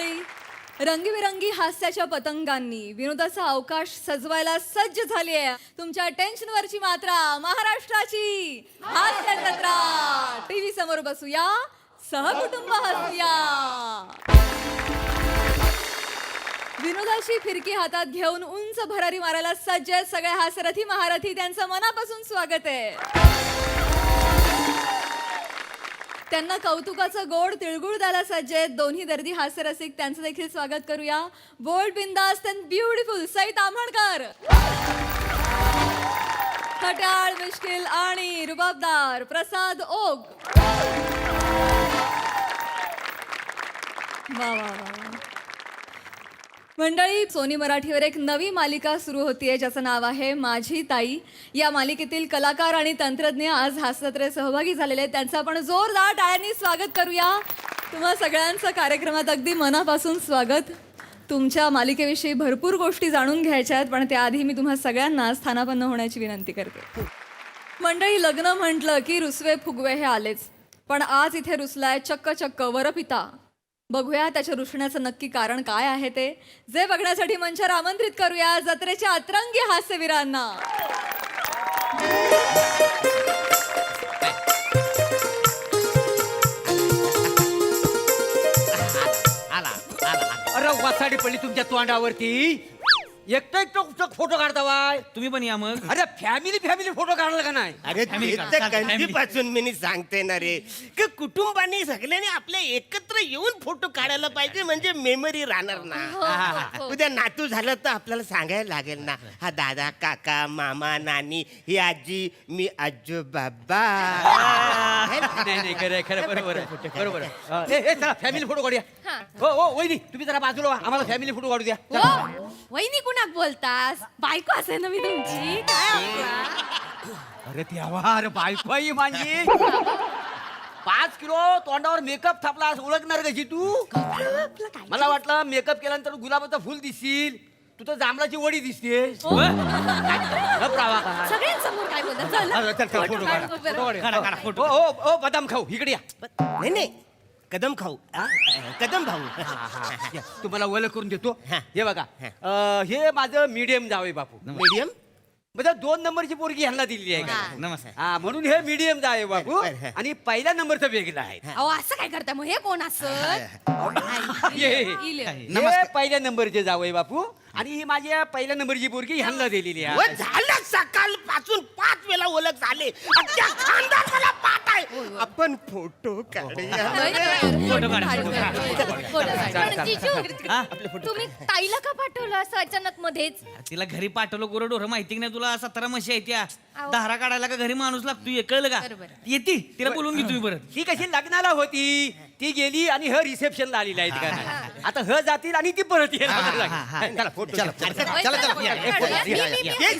मंडळी, रंगीबिरंगी हास्याच्या पतंगांनी विनोदाचा अवकाश सजवायला सज्ज झाली आहे तुमच्या टेन्शनवरची मात्रा महाराष्ट्राची हास्य जत्रा. टीव्ही समोर बसूया, सहकुटुंब हसूया. विनोदाची फिरकी हातात घेऊन उंच भरारी मारायला सज्ज आहेत सगळे हास्यरथी महारथी. त्यांचं मनापासून स्वागत आहे. त्यांना कौतुकाचं गोड तिळगुळ द्यायला सज्ज आहेत दोन्ही दर्दी हास्यरसिक. त्यांचं देखील स्वागत करूया. बोल्ड, बिंदास अँड ब्युटिफुल सई ताम्हणकर, खट्याळ, मिश्किल आणि रुबाबदार प्रसाद ओग. वा वा वा. मंडळी, सोनी मराठीवर एक नवी मालिका सुरू होतीये ज्याचं नाव आहे माझी ताई. या मालिकेतील कलाकार आणि तंत्रज्ञ आज हास्यजत्रेत सहभागी झालेले आहेत. त्यांचं आपण जोरदार टाळ्यांनी स्वागत करूया. तुम्हा सगळ्यांचं कार्यक्रमात अगदी मनापासून स्वागत. तुमच्या मालिकेविषयी भरपूर गोष्टी जाणून घ्यायच्या आहेत, पण त्याआधी मी तुम्हा सगळ्यांना स्थानापन्न होण्याची विनंती करते. मंडळी, लग्न म्हटलं की रुसवे फुगवे हे आलेच, पण आज इथे रुसलाय चक्क चक्क वरपिता. बघूया त्याच्या रुसण्याचं नक्की कारण काय आहे ते. जे बघण्यासाठी मंचावर आमंत्रित करूया जत्रेच्या अतरंगी हास्यवीरांना. अरे वासाडी पडली तुमच्या तोंडावरती. एकटं फोटो काढता वाय. तुम्ही पण या मग. अरे फॅमिली फोटो काढला का नाही? अरे कधीपासून मी सांगते ना रे की कुटुंबाने सगळ्यांनी आपले एकत्र येऊन फोटो काढायला पाहिजे, म्हणजे मेमरी राहणार ना. उद्या नातू झालं तर आपल्याला सांगायला लागेल ना, हा दादा, काका, मामा, नानी, ही आजी, मी आजो बाबा. नाही खरं बरोबर. चला फॅमिली फोटो काढूया. हो वहिनी, तुम्ही जरा बाजूला व्हा, आम्हाला फॅमिली फोटो काढू द्या. वहिनी कुणाक बोलतास? बायको असे ना मी तुमची. काय अरे तेव्हा अरे बायको आहे माझी. 5 किलो तोंडावर मेकअप थापला, ओळखणार कशी तू? मला वाटलं मेकअप केल्यानंतर गुलाबाचं फुल दिसशील, तू तर जांभळाची वडी दिसते. सगळ्यांसमोर काय बोलतात? हो बदाम खाऊ, इकडे या. नाही कदम खाऊ, कदम भाऊ. तुम्हाला ओळख करून देतो. हे बघा, हे माझं मीडियम जावई बापू. मीडियम म्हणजे 2 नंबरची पोरगी ह्यांना दिलेली आहे का? नमस्कार. हा, म्हणून हे मीडियम जावई बापू. आणि पहिल्या नंबरचं वेगळं आहे. अहो असं काय करता मग? हे कोण असत? हे पहिल्या नंबरचे जावई बापू आणि ही माझ्या पहिल्या नंबरची पोरगी ह्यांना दिलेली आहे. झालं सकाळ पासून 5 वेळा ओळख झाले. अख्ख्या खानदान मला पाठ आहे. आपण फोटो काढूया. तुम्ही ताईला का पाठवलं असं अचानक मध्येच? तिला घरी पाठवलं गोरडोर, माहिती नाही तुला? 17 म्हशी आहेत त्या. धारा काढायला का घरी माणूस लागतो, कळलं का? येते तिला बोलून घे तुम्ही परत. ती कशी लग्नाला होती, ती गेली आणि ह रिसेप्शनला आलेली आहे का? आता ह जातील आणि ती परत येईल.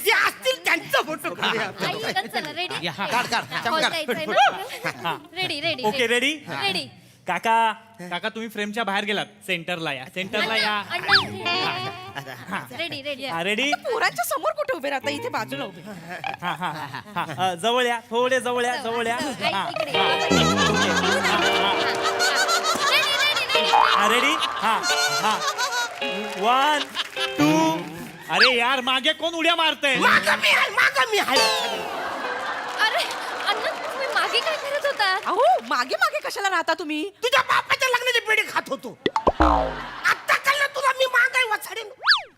जे असतील त्यांचा फोटो काढूया. Okay ready. काका तुम्ही फ्रेमच्या बाहेर गेलात. सेंटरला या. रेडी. पोरांच्या समोर कुठे उभे राहता? इथे बाजूला उभे. जवळ या, थोडे जवळ या. रेडी. 1 2. अरे यार, मागे कोण उड्या मारतय? मागं मी आहे. अरे अण्णा, तुम्ही मागे काय करत होता? अहो मागे मागे कशाला राहता तुम्ही? तुझ्या बापाच्या लग्नाची पेढी खात होतो. आता कळलं तुला मी मागाय वाचाडे.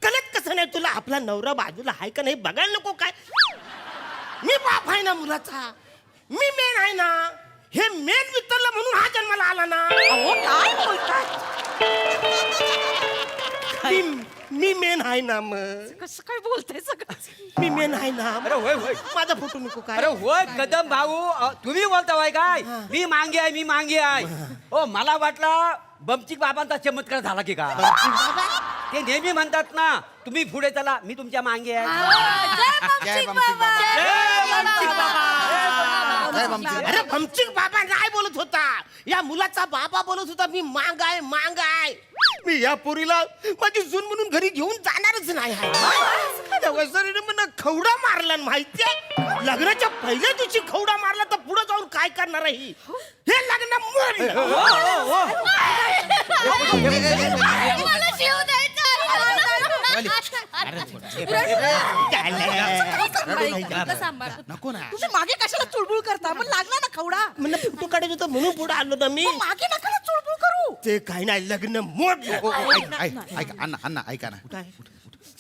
कळत कसं नाही तुला? आपला नवरा बाजूला आहे का नाही बघायला नको काय? मी बाप आहे ना मुलाचा, मी मेन आहे ना. हे मेन वितरलं म्हणून हा जन्माला आला ना. अहो काय बोलतात? मी मेन आहे ना. मग कसं काय बोलताय सगळं? मी मेन आहे ना. अरे होय माझा फोटो नको काय? अरे होय कदम भाऊ, तुम्ही बोलताय काय? मी मागे आहे. हो, मला वाटलं बमचिक बाबांचा चमत्कार झाला की काय? ते नेहमी म्हणतात ना, तुम्ही पुढे चला, मी तुमच्या मागे आहे. अरे भमचिक बाबा नाही बोलत होता, या मुलाचा बाबा बोलत होता. मी मांग आहे. मी या पोरीला माझी सून म्हणून घरी घेऊन जाणारच नाही. मला खवडा मारला माहितीये? लग्नाच्या पहिल्या दिवशी खवडा मारला तर पुढे जाऊन काय काय करणार आहे ही? हे लग्न मोडलं. मला जीव नको ना तुम्ही मागे कशाला चुळबुळ करता पण लागला ना खवडा म्हणलं फोटो काढायचं होतं म्हणून पुढे आलो ना मी. मग मागे नका ना चुळबुळ करू. ते काही नाही लग्न मोडलं. ऐका अण्णा अण्णा ऐका ना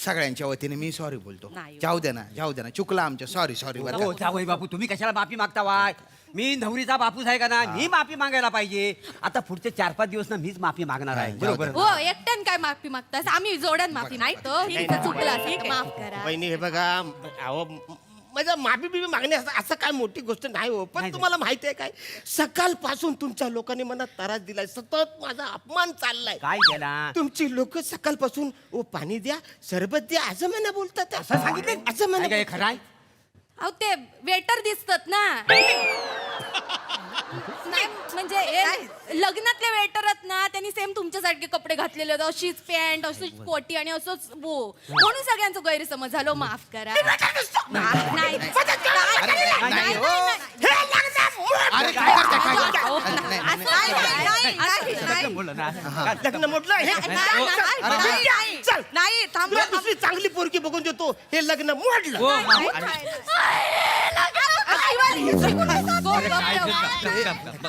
सगळ्यांच्या वतीने मी सॉरी बोलतो नाही. जाऊ दे ना चुकला आमच्या सॉरी बरं हो का? जावई बापू तुम्ही कशाला माफी मागता वाय मी नवरीचा बापूस आहे का ना मी माफी मागायला पाहिजे आता पुढचे 4-5 दिवस ना मीच माफी मागणार आहे बरोबर हो एकट्यान काय माफी मागतास आम्ही जोड्यान माफी नाही तर हिचं चुकलं असेल तर माफ करा वहिनी हे बघा अहो माझं माफी बिबी मागणे असं काय मोठी गोष्ट नाही हो पण नाही. तुम्हाला माहिती आहे काय सकाळपासून तुमच्या लोकांनी मला त्रास दिलाय सतत माझा अपमान चाललाय काय केला तुमची लोक सकाळपासून ओ पाणी द्या सरबत द्या असं म्हणा बोलतात असं सांगितलं असं म्हणा काय खरं आहे अहो ते वेटर दिसतात ना नाही म्हणजे लग्नातले वेटर आहेत ना त्यांनी सेम तुमच्यासारखे कपडे घातलेले होते अशीच पॅन्ट अशीच कोटी आणि असंच बो म्हणून सगळ्यांचा गैरसमज झालो माफ करा नाही नाही हो. अरे काय करताय, काय करताय? नाही, नाही. बोललं ना लग्न म्हटलं हे चल नाही थांब तुला दुसरी चांगली पोरगी बघून देतो हे लग्न मोडलं हो,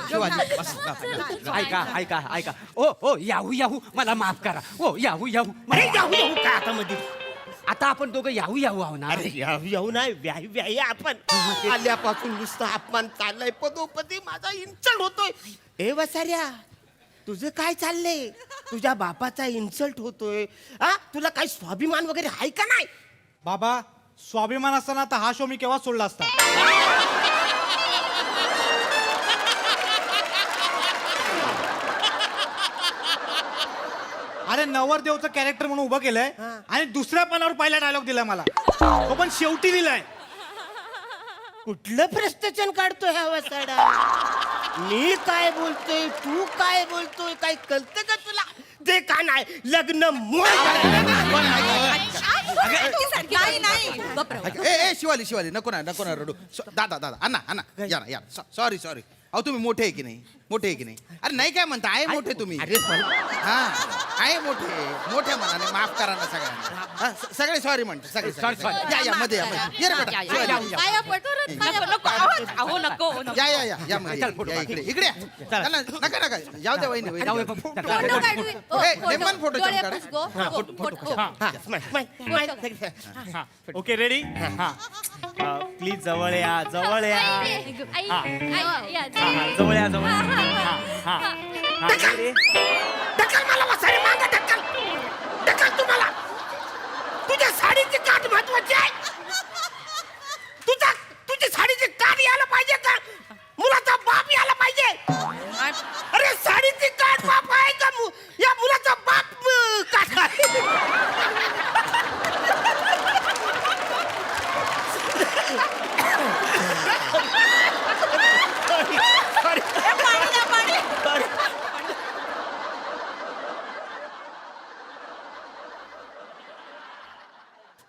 शिवाजी बस, ऐका ओ याहू मला माफ करा ओ याहू अरे जाऊ येऊ का आता मध्ये आता आपण दोघं याहू आहो ना अरे येऊ नाही व्याही व्याही आपण आल्यापासून नुसतं अपमान चाललाय पदोपदी माझा इन्सल्ट होतोय ए वसाऱ्या तुझं काय चाललंय तुझ्या बापाचा इन्सल्ट होतोय हा तुला काही स्वाभिमान वगैरे आहे का नाही बाबा स्वाभिमान असताना तर हा शो मी केव्हा सोडला असता अरे नवरदेवचं कॅरेक्टर म्हणून उभं केलंय आणि दुसऱ्या पानावर पहिला डायलॉग दिलाय मला तो पण शेवटी दिलाय कुठलं प्रश्नचन काढतोय हा वसाडा मी काय बोलतोय तू काय बोलतोय काय कळतं का तुला ते का नाही लग्न नाही नाही ए शिवाली नको ना रडू दादा अण्णा या सॉरी अहो तुम्ही मोठे आहे की नाही अरे नाही काय म्हणता आहे मोठे तुम्ही हा आहे मोठ्या मनाने माफ करा ना सगळ्यांना हा, सगळे सॉरी म्हणते सगळे Sorry. या मध्ये ये रे बेटा शिवाली, अहो नको या मध्ये या, इकडे या. चला, नका जाऊ द्या वहिनी जाऊ दे, फोटो ए, नेमन फोटो डोळे काढा. पुसगो ओके रेडी हा प्लीज जवळ या जवळ या जवळ या जवळ ढकल मला वसाडी मागा ढकल तुम्हाला तुझ्या साडीची काठ महत्वाची आहे तुझी साडीची काठ यायला पाहिजे का मुलाचा बाप यायला पाहिजे अरे साडीची काठ बाप आहे का या मुलाचा बाप काठ आहे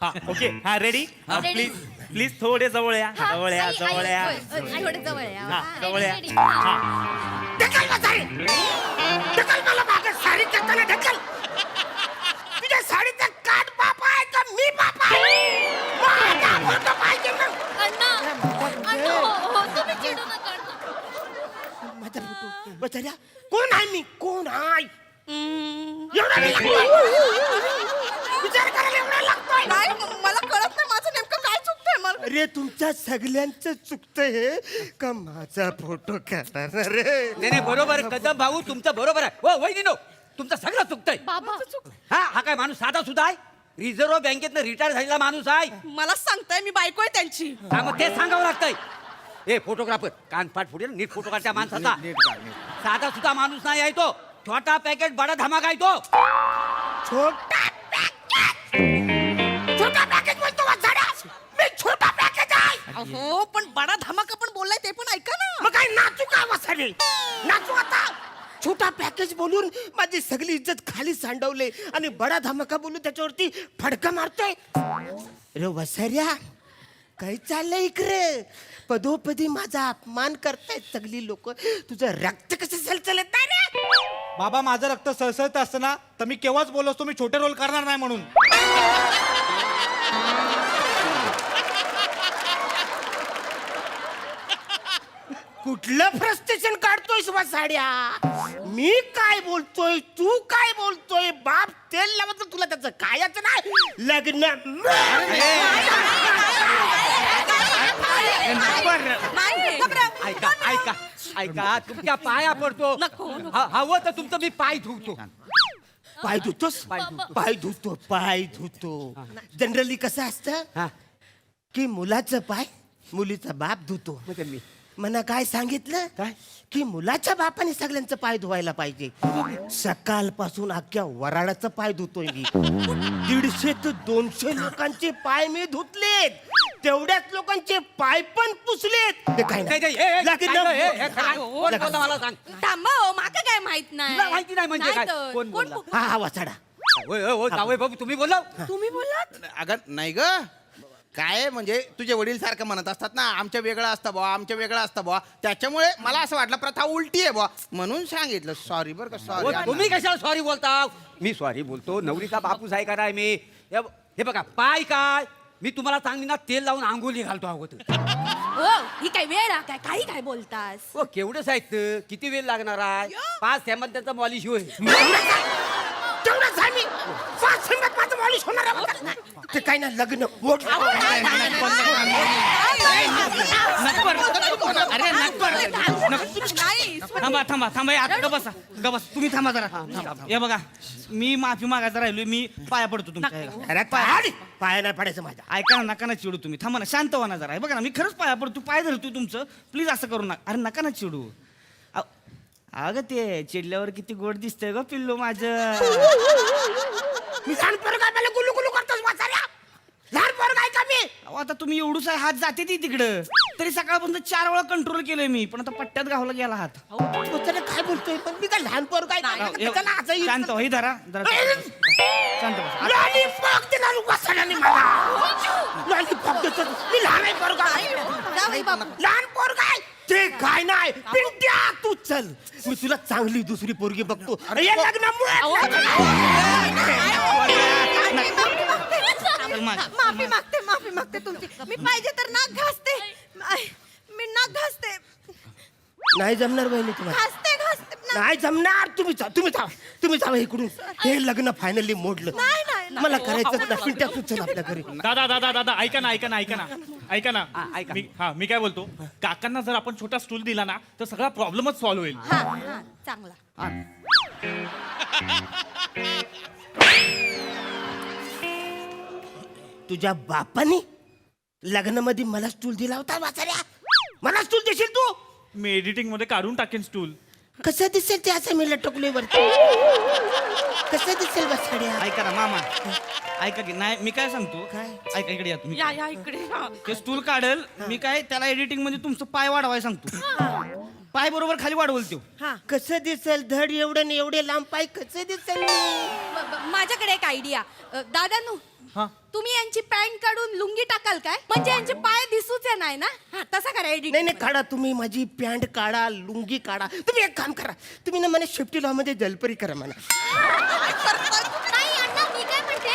हा ओके हा रेडी प्लीज थोडे जवळ या थोडे जवळ या हा जवळ या ढकल वसाडी ढकल मला मागे साडी करताना ढकल तुझ्या साडीचा काठ बाप आहे का मी बाप आहे माझा फोटो पाहिजे ना माझा फोटो बचाऱ्या कोण आहे मी कोण आहे एवढा वेळ लागतोय? विचार करायला एवढा लागतोय नाही मला कळत नाही माझं नेमकं काय चुकतंय मला अरे तुमच्या सगळ्यांचं चुकतंय हे का माझा फोटो करणार रे नाही बरोबर कदम भाऊ तुमचं बरोबर आहे हो वहिनी तुमचं सगळं चुकतंय हा काय माणूस साधा सुद्धा आहे रिझर्व्ह बँकेतनं रिटायर झालेला माणूस आहे मला सांगताय मी बायको आहे त्यांची हा मग तेच सांगावं लागतंय ए फोटोग्राफर कानपाट फुटेल नीट फोटो काढ त्या माणसाचा साधा सुद्धा माणूस नाही आहे तो छोटा पॅकेट बडा धमाका आहे तो छोटा पॅकेज बोलतो वाचाडा मी छोटा पॅकेज आहे हो पण बडा धमाका पण बोललाय ते पण ऐका ना मग काय नाचू का वसाडी नाचू आता छोटा पॅकेज बोलून माझी सगळी इज्जत खाली सांडवले आणि बडा धमाका बोलून त्याच्यावरती फडका मारतोय अरे वसाऱ्या काय चाललंय इकडे पदोपदी माझा अपमान करतायत सगळी लोक तुझं रक्त कसं सलसलत नाही रे बाबा माझं रक्त सळसळत असतं ना तर मी केव्हाच बोललो असतो मी छोटे रोल करणार नाही म्हणून. कुठलं फ्रस्ट्रेशन काढतोय साड्या मी काय बोलतोय तू काय बोलतोय बाप तेल लावत तुला त्याचं कायच नाही लग्न ऐका ऐका ऐका तुमच्या पाया पडतो हवं तर तुमचं मी पाय धुवतो. पाय धुतोस पाय धुतो जनरली कसं असतं हा. की मुलाचं पाय मुलीचा बाप धुतो म्हणजे मी मला काय सांगितलं काय? की मुलाच्या बापाने सगळ्यांचं पाय धुवायला पाहिजे सकाळपासून अख्ख्या वराडाचं पाय धुतोय मी 150 ते 200 लोकांचे पाय मी धुतलेत तेवढ्याच लोकांचे पाय पण पुसलेत ते काय नाही, नाही. नाही, हे, हे, लग्न- काय गं, हे, खरं आहे. कोण लग्न- बोललं मला सांग. थांबा हो माका काय माहित नाही तुला माहिती नाही म्हणजे काय? तर. कोण बोलला? हा वाचाडा होय, होय, होय, जावई बाबू तुम्ही बोला. तुम्ही बोलात अगं नाही ग काय म्हणजे तुझे वडील सारखं म्हणत असतात ना आमच्या वेगळं असतं बुवा आमच्या वेगळं असतं बुवा त्याच्यामुळे मला असं वाटलं प्रथा उलटी आहे बुवा म्हणून सांगितलं सॉरी बरं का हो, सॉरी. तुम्ही कशाला सॉरी बोलता मी सॉरी बोलतो नवरीचा बापूस आहे का नाही मी हे बघा पाय काय मी तुम्हाला चांगली ना तेल लावून आंघोळी घालतो अगोदर. हो ही काय वेळ आहे काय काही काय बोलतास हो केवढं साहित्य किती वेळ लागणार आहे 5 थेंबात त्याचा मॉलिश होय. तेवढंच आहे मी 5 मिनिटात माझं मालिश होणार आहे. ते काय ना लग्न मोठं अरे थांबा थांबा थांबा हे आता बसा बसा तुम्ही थांबा जरा हे बघा मी माफी मागायचा राहिलोय मी पाया पडतो तुमच्या ह्याला. अरे पाय पाय नाही पडायचं माझ्या ऐका ना नका ना चिडू तुम्ही थांबा ना शांत व्हा ना जरा हे बघा ना मी खरंच पाया पडतो पाय धरतो तुमचं प्लीज असं करू नका अरे नका ना चिडू अगं ते चिडल्यावर किती गोड दिसतंय ग पिल्लू माझं मी लहान पोरं काय मला गुलू गुलू करतोस वाचाऱ्या लहान पोरं काय का मी अहो, आता तुम्ही एवढूच हात जाते ती तिकडं तरी सकाळपासून 4 वेळा कंट्रोल केलंय मी पण आता पट्ट्यात गावला गेला हात वाचाऱ्या काय बोलतोय पण मी काय लहान पोरं काय त्याला असं येईल. शांत व्हा, ही धरा जरा शांत बसा लॉलीपॉप दिला वाचाऱ्याने मला लॉलीपॉप देतो मी लहान आहे पोरं काय लहान पोरं काय ते काय नाही पिंट्या तू चल मी तुला चांगली दुसरी पोरगी बघतो अरे हे लग्न माफी मागते तुमची मी पाहिजे तर नाक घासते मी नाक घासते नाही जमणार बहिणी तुम्हाला घासते नाही जमणार तुम्ही जावा इकडून हे लग्न फायनली मोडलं नाही. मला करायचं नाही. पिंट्या तू चल आपल्या घरी दादा ऐका ना ऐका. मी काय बोलतो काकांना जर आपण छोटा स्टूल दिला ना तर सगळा प्रॉब्लेमच सॉल्व्ह होईल. हा चांगला तुझ्या बापाने लग्नामध्ये मला स्टूल दिला होता वाचाऱ्या मला स्टूल देशील तू मी एडिटिंग मध्ये काढून टाकेन स्टूल. कसं दिसेल ते असं मी लटकलोय वरती कसं दिसेल वाचाड्या ऐका ना मामा ऐका की नाही मी काय सांगतो काय? ऐका इकडे या तुम्ही या इकडे हा. ते स्टूल काढेल मी काय त्याला एडिटिंग मध्ये तुमचं पाय वाढवाय सांगतो पाय बरोबर खाली वाढवल तो कसं दिसेल धड एवढं आणि एवढे लांब पाय कसं दिसेल माझ्याकडे एक आयडिया दादानू तुम्ही यांची पॅन्ट काढून लुंगी टाकाल काय म्हणजे यांचे पाय दिसूच नाही ना हा, तसा करा एडिट नाही काढा तुम्ही माझी पॅन्ट काढा लुंगी काढा तुम्ही एक काम करा तुम्ही ना मला शेफ्टी लॉ मध्ये जलपरी करा म्हणा नाही अण्णा मी काय म्हणते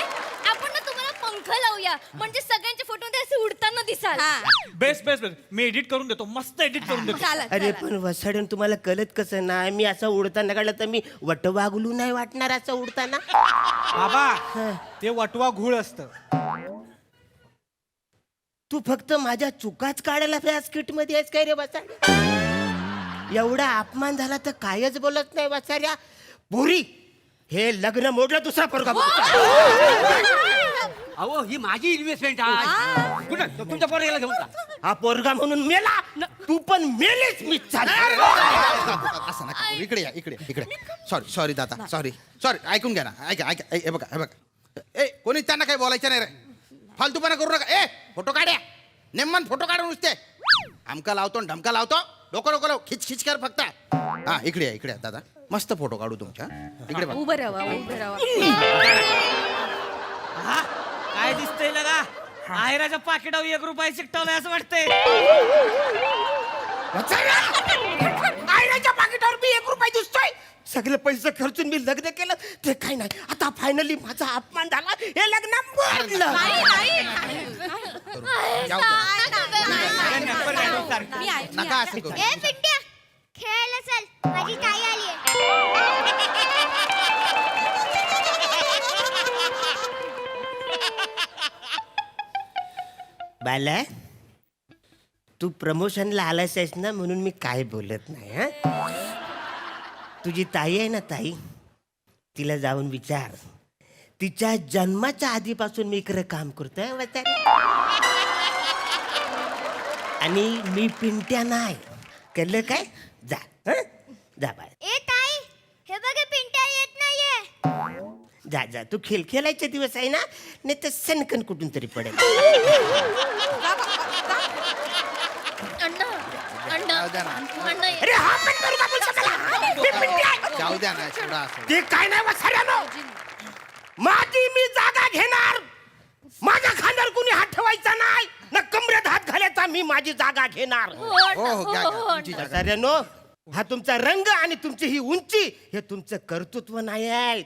आपण ना तुम्हाला पंख लावूया म्हणजे सगळ्यांचे फोटो असे उडताना दिसाल बेस्ट मी एडिट करून देतो मस्त एडिट करून देतो. अरे पण वसाडून तुम्हाला कळत कसं नाही मी असं उडताना काढलं तर मी वटवागलू नाही वाटणार असं उडताना बाबा ते वटवा घूळ असतं. तू फक्त माझ्या चुकाच काढायला त्या स्किट मध्ये आहेस काय रे वाचाड्या एवढा अपमान झाला तर कायच बोलत नाही वाचाऱ्या बोरी हे लग्न मोडलं दुसरा पोरगा अहो ही माझी इन्व्हेस्टमेंट आहे कुठं तुमच्या पोराला घेऊन जा. हा पोरगा म्हणून मेला तू पण मेलेच मी असं नका करू. इकडे या इकडे सॉरी दादा सॉरी ऐकून घ्या ना ऐका हे बघा ए कोणी त्यांना काही बोलायचं नाही रे फालतूपणा करू नका ए फोटो काढ्या नेमन फोटो काढून नुसते आमका लावतो ढमका लावतो डोकं खिच कर फक्त हा इकडे या दादा मस्त फोटो काढू तुमच्या इकडे बघा उभं राहा काय दिसतंय लगा आयराच्या पाकिटावर 1 रुपया चिकटवलाय असं वाटतंय. आयराच्या पाकिटावर मी 1 रुपया दिसतोय. सगळे पैसे खर्चून मी लग्न केलं ते काही नाही. आता फायनली माझा अपमान झाला. हे लग्न मोडलं. जाऊ द्या. नका असं करू. ए पिंट्या खेळायला चल माझी ताई आली बाला तू प्रमोशनला आलास आहेस ना म्हणून मी काय बोलत नाही. हा तुझी ताई आहे ना ताई तिला जाऊन विचार. तिच्या जन्माच्या आधीपासून मी इकडे काम करतोय म्हातारे. आणि मी पिंट्या नाही कळलं काय. जा हं? जा बाळ. ए ताई हे बघ पिंट्या येत नाहीये. जा जा तू खेळायचे दिवस आहे ना नाही तर सनकन कुठून तरी पडेल. अण्णा अण्णा जाऊ द्या ना. अण्णा ये. अरे हा पण करू का बोलतो मला? मी पिंट्या. जाऊ द्या ना सोडा असं. ते काय नाही वसाऱ्यानो. माझी मी जागा घेणार. माझ्या खांद्यावर कुणी हात ठेवायचा नाही ना कमरेत हात घालायचा. मी माझी जागा घेणार. हो, अण्णा, हो हो घ्या हो, घ्या. हो, तुमची जागा. वसाऱ्यानो हा तुमचा रंग आणि तुमची ही उंची हे तुमचं कर्तृत्व नाही आहे.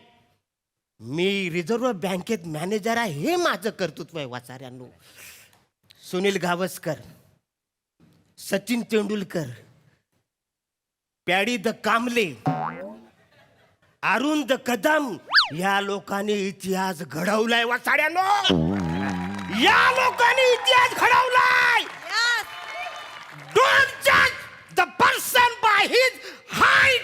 मी रिझर्व्ह बँकेत मॅनेजर आहे हे माझं कर्तृत्व आहे वाचाऱ्यांनो. Sunil Gavaskar, Sachin Tendulkar, Paddy the Kamble, Arun the Kadam या लोकांनी इतिहास घडवलाय वाचाड्यानो. या लोकांनी इतिहास घडवलाय. डोंट जज the person by his height.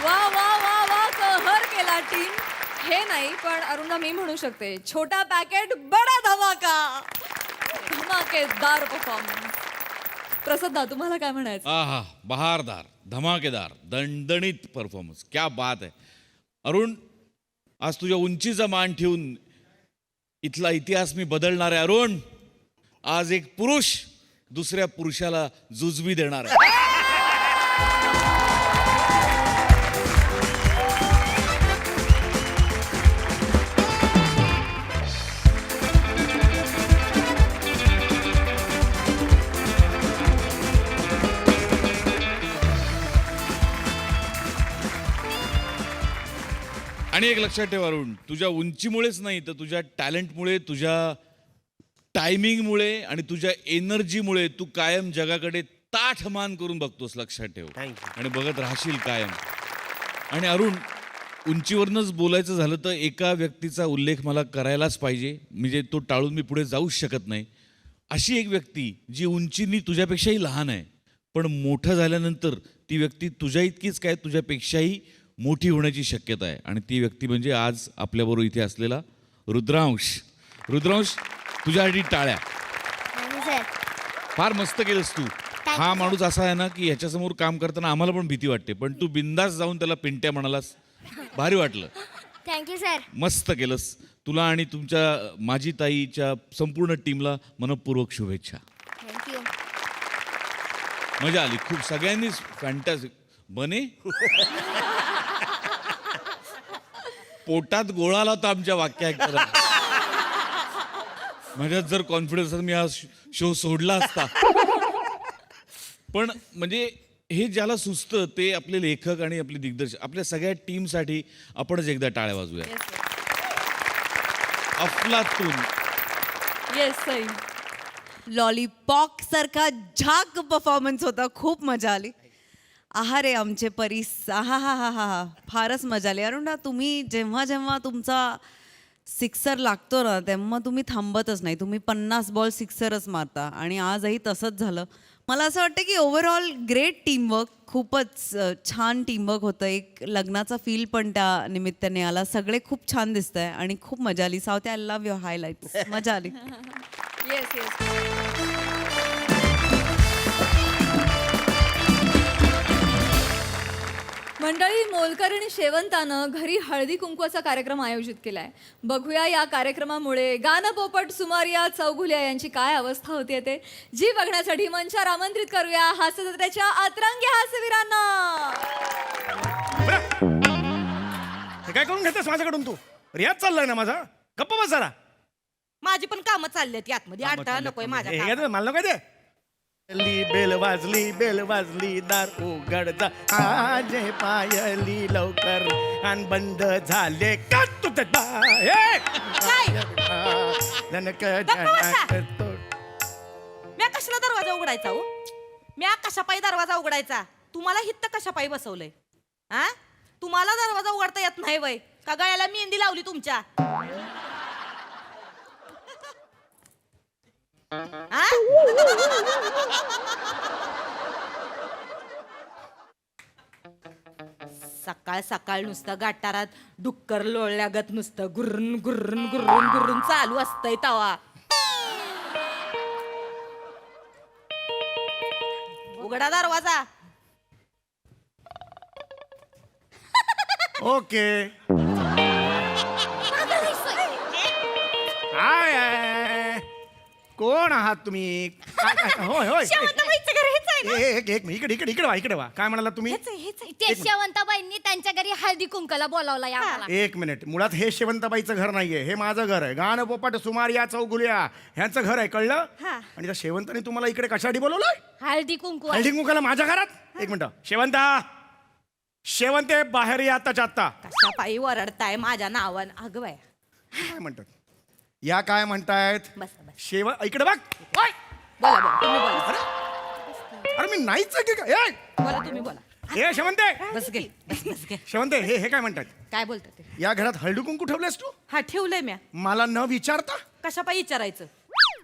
वा वा वा वा कहर केला टीम. हे नाही पण अरुणा मी म्हणू शकते छोटा पॅकेट बडा धमाका. धमाकेदार परफॉर्मन्स. प्रसादा तुम्हाला काय म्हणायचं. आहा बहारदार धमाकेदार दणदणीत परफॉर्मन्स क्या बात आहे. अरुण आज तुझ्या उंचीचा मान ठेवून इथला इतिहास मी बदलणार आहे. अरुण आज एक पुरुष दुसऱ्या पुरुषाला जुजबी देणार आहे. आणि एक लक्षात ठेव अरुण, तुझ्या उंचीमुळेच नाही तर तुझ्या टॅलेंटमुळे, तुझ्या टायमिंगमुळे आणि तुझ्या एनर्जीमुळे तू कायम जगाकडे ताठ मान करून बघतोस. लक्षात ठेव आणि बघत राहशील कायम. आणि अरुण उंचीवरनंच बोलायचं झालं तर एका व्यक्तीचा उल्लेख मला करायलाच पाहिजे. म्हणजे तो टाळून मी पुढे जाऊच शकत नाही. अशी एक व्यक्ती जी उंचीनी तुझ्यापेक्षाही लहान आहे पण मोठं झाल्यानंतर ती व्यक्ती तुझ्या इतकीच काय तुझ्यापेक्षाही मोठी होण्याची शक्यता आहे. आणि ती व्यक्ती म्हणजे आज आपल्याबरोबर इथे असलेला रुद्रांश. रुद्रांश तुझ्यासाठी टाळ्या. सर फार मस्त केलंस तू. हा माणूस असा आहे ना की ह्याच्यासमोर काम करताना आम्हाला पण भीती वाटते पण तू बिंदास जाऊन त्याला पिंट्या म्हणालास. भारी वाटलं. Thank you sir. मस्त केलंस. तुला आणि तुमच्या माझी ताईच्या संपूर्ण टीमला मनपूर्वक शुभेच्छा. थँक्यू. मजा आली खूप. सगळ्यांनीच फॅन्टॅस्टिक. बने पोटात गोळाला होता आमच्या वाक्य ऐकताना. माझ्यात जर कॉन्फिडन्स मी हा शो सोडला असता. पण म्हणजे हे ज्याला सुचतं ते आपले लेखक आणि आपले दिग्दर्शक. आपल्या सगळ्या टीमसाठी आपणच एकदा टाळ्या वाजूया. अफलातून. येस सई. लॉलीपॉप सारखा झाक परफॉर्मन्स होता. खूप मजा आली. आहा रे आमचे परीस. आहा हा हा हा हा फारच मजा आली. अरुणा तुम्ही जेव्हा जेव्हा तुमचा सिक्सर लागतो ना तेव्हा तुम्ही थांबतच नाही. तुम्ही 50 बॉल सिक्सरच मारता आणि आजही तसंच झालं. मला असं वाटतं की ओव्हरऑल ग्रेट टीमवर्क. खूपच छान टीमवर्क होतं. एक लग्नाचा फील पण त्या निमित्ताने आला. सगळे खूप छान दिसत आहे आणि खूप मजा आली. South I love your highlights. मजा आली. Yes yes. मंडळी, मोलकर आणि शेवंतानं घरी हळदी कुंकवाचा कार्यक्रम आयोजित केलाय. बघूया या कार्यक्रमामुळे गानपोपट सुमारिया चौघुल्या यांची काय अवस्था होती ते. जी बघण्यासाठी मंचावर आमंत्रित करूया हास्यजत्रेच्या अतरंगी हास्यवीरांना. हे काय करून घेतेस माझ्याकडून तू? रियाज चाललाय ना माझा. गप्प बस जरा. माझी पण कामं चालली आहेत आतमध्ये अडथळा नकोय माझ्या हे कामात. घे, मला नको दे. बेल वाजली दार उघड जा आजे पायली लवकर आणि बंद झाले का तुझे म्या कशाला दरवाजा उघडायचा हो? म्या कशापायी दरवाजा उघडायचा? तुम्हाला हित्त कशापायी बसवलंय? हा, तुम्हाला दरवाजा उघडता येत नाही वय का? गळ्याला मेहंदी लावली तुमच्या? हा? सकाळ सकाळ नुसतं गाठारात डुक्कर लोळल्यागत नुसतं गुर्रून गुर्रून गुर्रून गुर्रून चालू असतंय तवा. उघडा दरवाजा. ओके. हाय हाय. कोण आहात तुम्ही? होय होय. शेवंताबाईचं घर हेच आहे ना? एक इकडे इकडे इकडे वा इकडे वा. काय म्हणाला तुम्ही? ते शेवंताबाईंनी त्यांच्या घरी हळदी कुंकाला बोलावला आम्हाला. एक मिनिट. मुळात हे शेवंताबाईचं घर नाहीये, हे माझं घर आहे. गानपोपट सुमारिया चौगुलिया ह्यांचं घर आहे, कळलं? आणि त्या शेवंताने तुम्हाला इकडे कशासाठी बोलवलंय? हळदी कुंकू हळदी कुंकाला माझ्या घरात? एक मिनिट. शेवंता, शेवंते बाहेर या आत्ताच्या आत्ता. कशापायी वरडताय माझ्या नावान? अगं बाय, काय म्हणतात या? काय म्हणतायत? बस बस. शेव इकडे बघ. ओय! बोला बोला तुम्ही बोला. अरे मी नाहीच आहे की काय? ए! बोला तुम्ही बोला. ए शेवंते, बस गे बस बस गे. शेवंते, हे काय म्हणतात? काय बोलता ते? या घरात हळदी कुंकू ठेवलेस तू हा ठेवलंय म्या. मला न विचारता? कशापायी विचारायचं?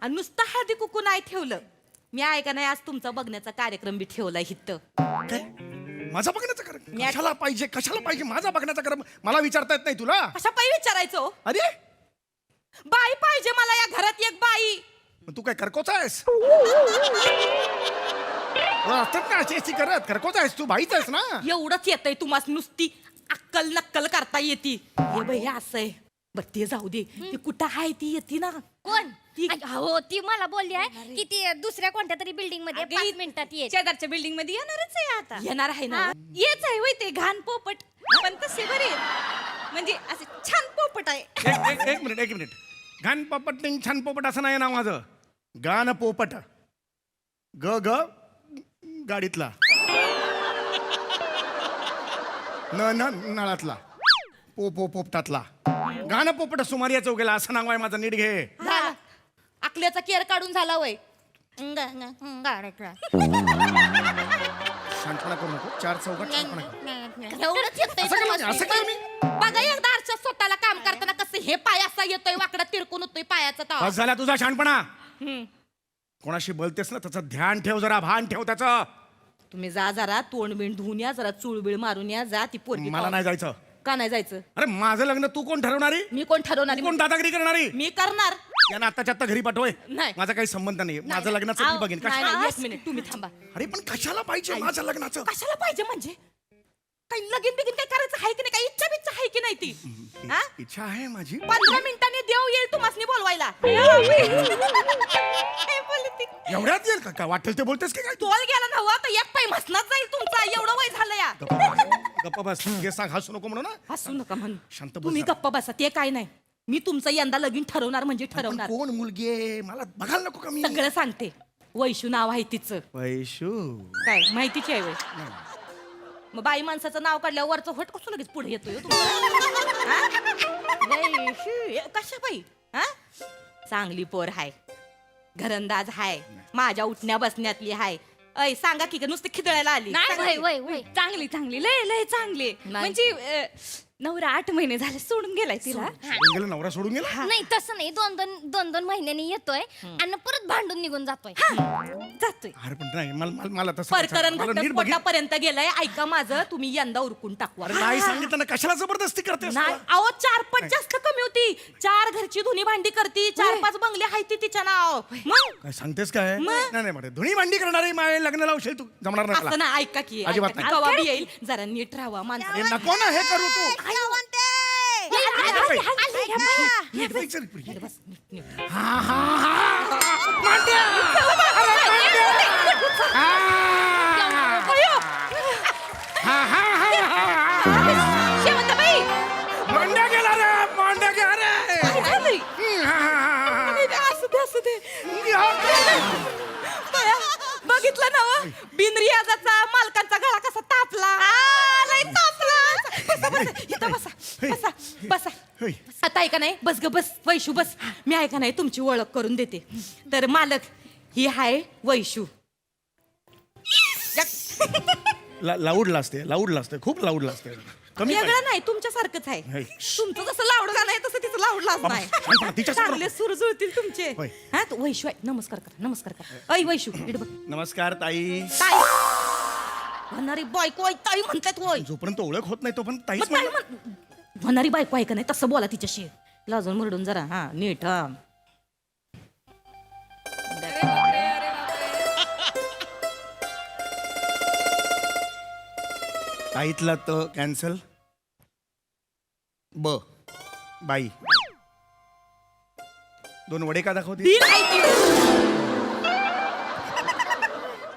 आणि नुसतं हळदी कुकू नाही ठेवलं मी. ऐका नाही, आज तुमचा बघण्याचा कार्यक्रम बी ठेवलाय हित्त. काय माझा बघण्याचा कार्यक्रम? कशाला पाहिजे, कशाला पाहिजे माझा बघण्याचा कार्यक्रम? मला विचारता येत नाही तुला? कशापायी विचारायचं हो? अरे बाई पाहिजे मला या घरात, एक बाई. मग तू काय करकोच आहेस? असतात ना अशी अशी करत. करकोच आहेस तू? बाईच आहेस ना? एवढंच येतंय तुम्हाला, नुसती अक्कल नक्कल करता येते. हे बाई असं आहे. बर ते जाऊ दे, ती कुठं आहे ती येते ना? कोण? ती- हो, ती मला बोलली आहे की ती दुसऱ्या कोणत्या तरी बिल्डिंग मध्ये 5 मिनिटात येते. शेजारच्या बिल्डिंग मध्ये येणारच आहे आता. येणार आहे ना? येच आहे होय ते घाण पोपट, पण तसे बरे म्हणजे असे छान पोपट आहे. एक मिनिट. घाण पोपट नाही, छान पोपट असं नाही नाव माझं. गान पोपट. ग ग गाडीतला, न नळातला, पोपटातला. गान पोपट सुमारिया चौकेला असं नाव आहे माझं. नीट घे. झालं. आकल्याचा केर काढून झाला वय. शांतपणा करू नको. 4 चौकात शांतपणा कर. एवढंच येतंय असं तुम्हाला. केलं, असं केलं मी? बघा एकदा आरशात स्वतःला काम करताना कसं हे पाय असा येतोय वाकडा तिरकून होतोय पायाचा तावा. बस झाला तुझा शहाणपणा. कोणाशी बोलतेस ना त्याचं ध्यान ठेव, जरा भान ठेव त्याचं. तुम्ही जा जरा तोंड बिंड धुवून या, जरा चुळबिळ मारून या. जा ती पोरगी मला नाही जायचं. का नाही जायचं? अरे माझं लग्न तू कोण ठरवणारी? मी कोण ठरवणार? कोण दादागिरी करणारी? मी करणार. यांना आत्ताच्या आत्ता घरी पाठवय. नाही. माझा काही संबंध नाही. माझं लग्नाचं मी बघेन. नाही, कशा- नाही, एक मिनिट तुम्ही थांबा. अरे पण कशाला पाहिजे माझं लग्नाचं? कशाला पाहिजे म्हणजे? काही लगीन बिगीन काय करायचं आहे की नाही? काही इच्छा बिच्छा आहे की नाही ती? हा? इच्छा आहे माझी. 15 मिनिटांनी देव येईल तुम्हाला बोलवायला. काय बोलते? एवढ्यात येईल का? वाटेल ते बोलतेस की काय तू? तोल गेला ना तर एक पाय मसनात जाईल तुमचा. एवढं वय झालं या. गप्पा बस. हे सांग, हसू नको म्हणू ना. हसू नका म्हणून. शांत बस तुम्ही जरा. गप्पा बसा. ते काय नाही. मी तुमचं यंदा लगीन ठरवणार म्हणजे पण ठरवणार. कोण मुलगी आहे मला बघायला नको का मी? सगळं सांगते. वैशू नाव आहे तिचं. वैशू. काय माहितीची आहे वय? मग बाई माणसाचं नाव काढल्यावर वरचं होट कसं लगेच पुढे येतोय हो तुम्हाला? हा? वैशू. कशा बाई? हा? चांगली पोर हाय, घरंदाज हाय, माझ्या उठण्या बसण्यातली हाय. ऐ सांगा की नुसते खिदळायला आली? नाही, वय, वय, वय. चांगली चांगली लय लय चांगली नाही. म्हणजे नवरा 8 महिने झाले सोडून गेलाय तिला सोडून गेला नवरा सोडून गेला नाही तसं नाही 2-2 महिन्यांनी येतोय आणि परत भांडून निघून जातोय जातोय अरे पण नाही मला तसं परकरण मला नीट बघित घटस्फोटापर्यंत गेलाय. ऐका माझं, तुम्ही यंदा उरकून टाकू. अरे नाही सांगितलं ना कशाला जबरदस्ती करते नाही अहो 4-5 जास्त कमी होती. 4 घरची धुनी भांडी करती, 4-5 बंगले हाय ती तिच्या नाव. मग काय सांगतेस काय नाही नाही म्हणे धुणी भांडी करणारी माय लग्न लावशील तू जमणार नाही असं मला. ना, ऐका की अजिबात ऐका की, नाही. कवा बी येईल जरा नीट राहावा माणसं. अरे नको ना हे करू तू नीट बघ जरा पुढे. मांड्या गेला रे मांड्या गेला रे असू दे बया, बघितलं ना व? बिनरियाजाचा मालकांचा गळा कसा तापला. लय तापला. इथं बसा. होय. आता ऐका नाही, बस ग बस वैशू बस. मी ऐका नाही तुमची ओळख करून देते. तर मालक ही हाय वैशू. लाऊड लाजते खूप लाऊड लाजते कमी काय? वेगळं नाही, तुमच्यासारखंच आहे. होय. तुमचं जसं लावड नाही तसं तिचं लावड लाज नाही. शांत राहा, तिच्यासमोर चांगले सूर जुळतील तुमचे. होय. हा तू वैशू आहे, नमस्कार करा. ऐ वैशू इकडे बघ. नमस्कार ताई ताई म्हणणारी बायको आहे, ताई म्हणतात होय. जोपर्यंत ओळख होत नाही तोपर्यंत ताईच मग ताई म्हणलं. म्हणणारी बायको आहे का नाही तसं बोला तिच्याशी. लाजून मुरडून जरा हा नीट हा. ताईतला तर कॅन्सल बाई 2 वडे का दाखवते दिल आहे ती.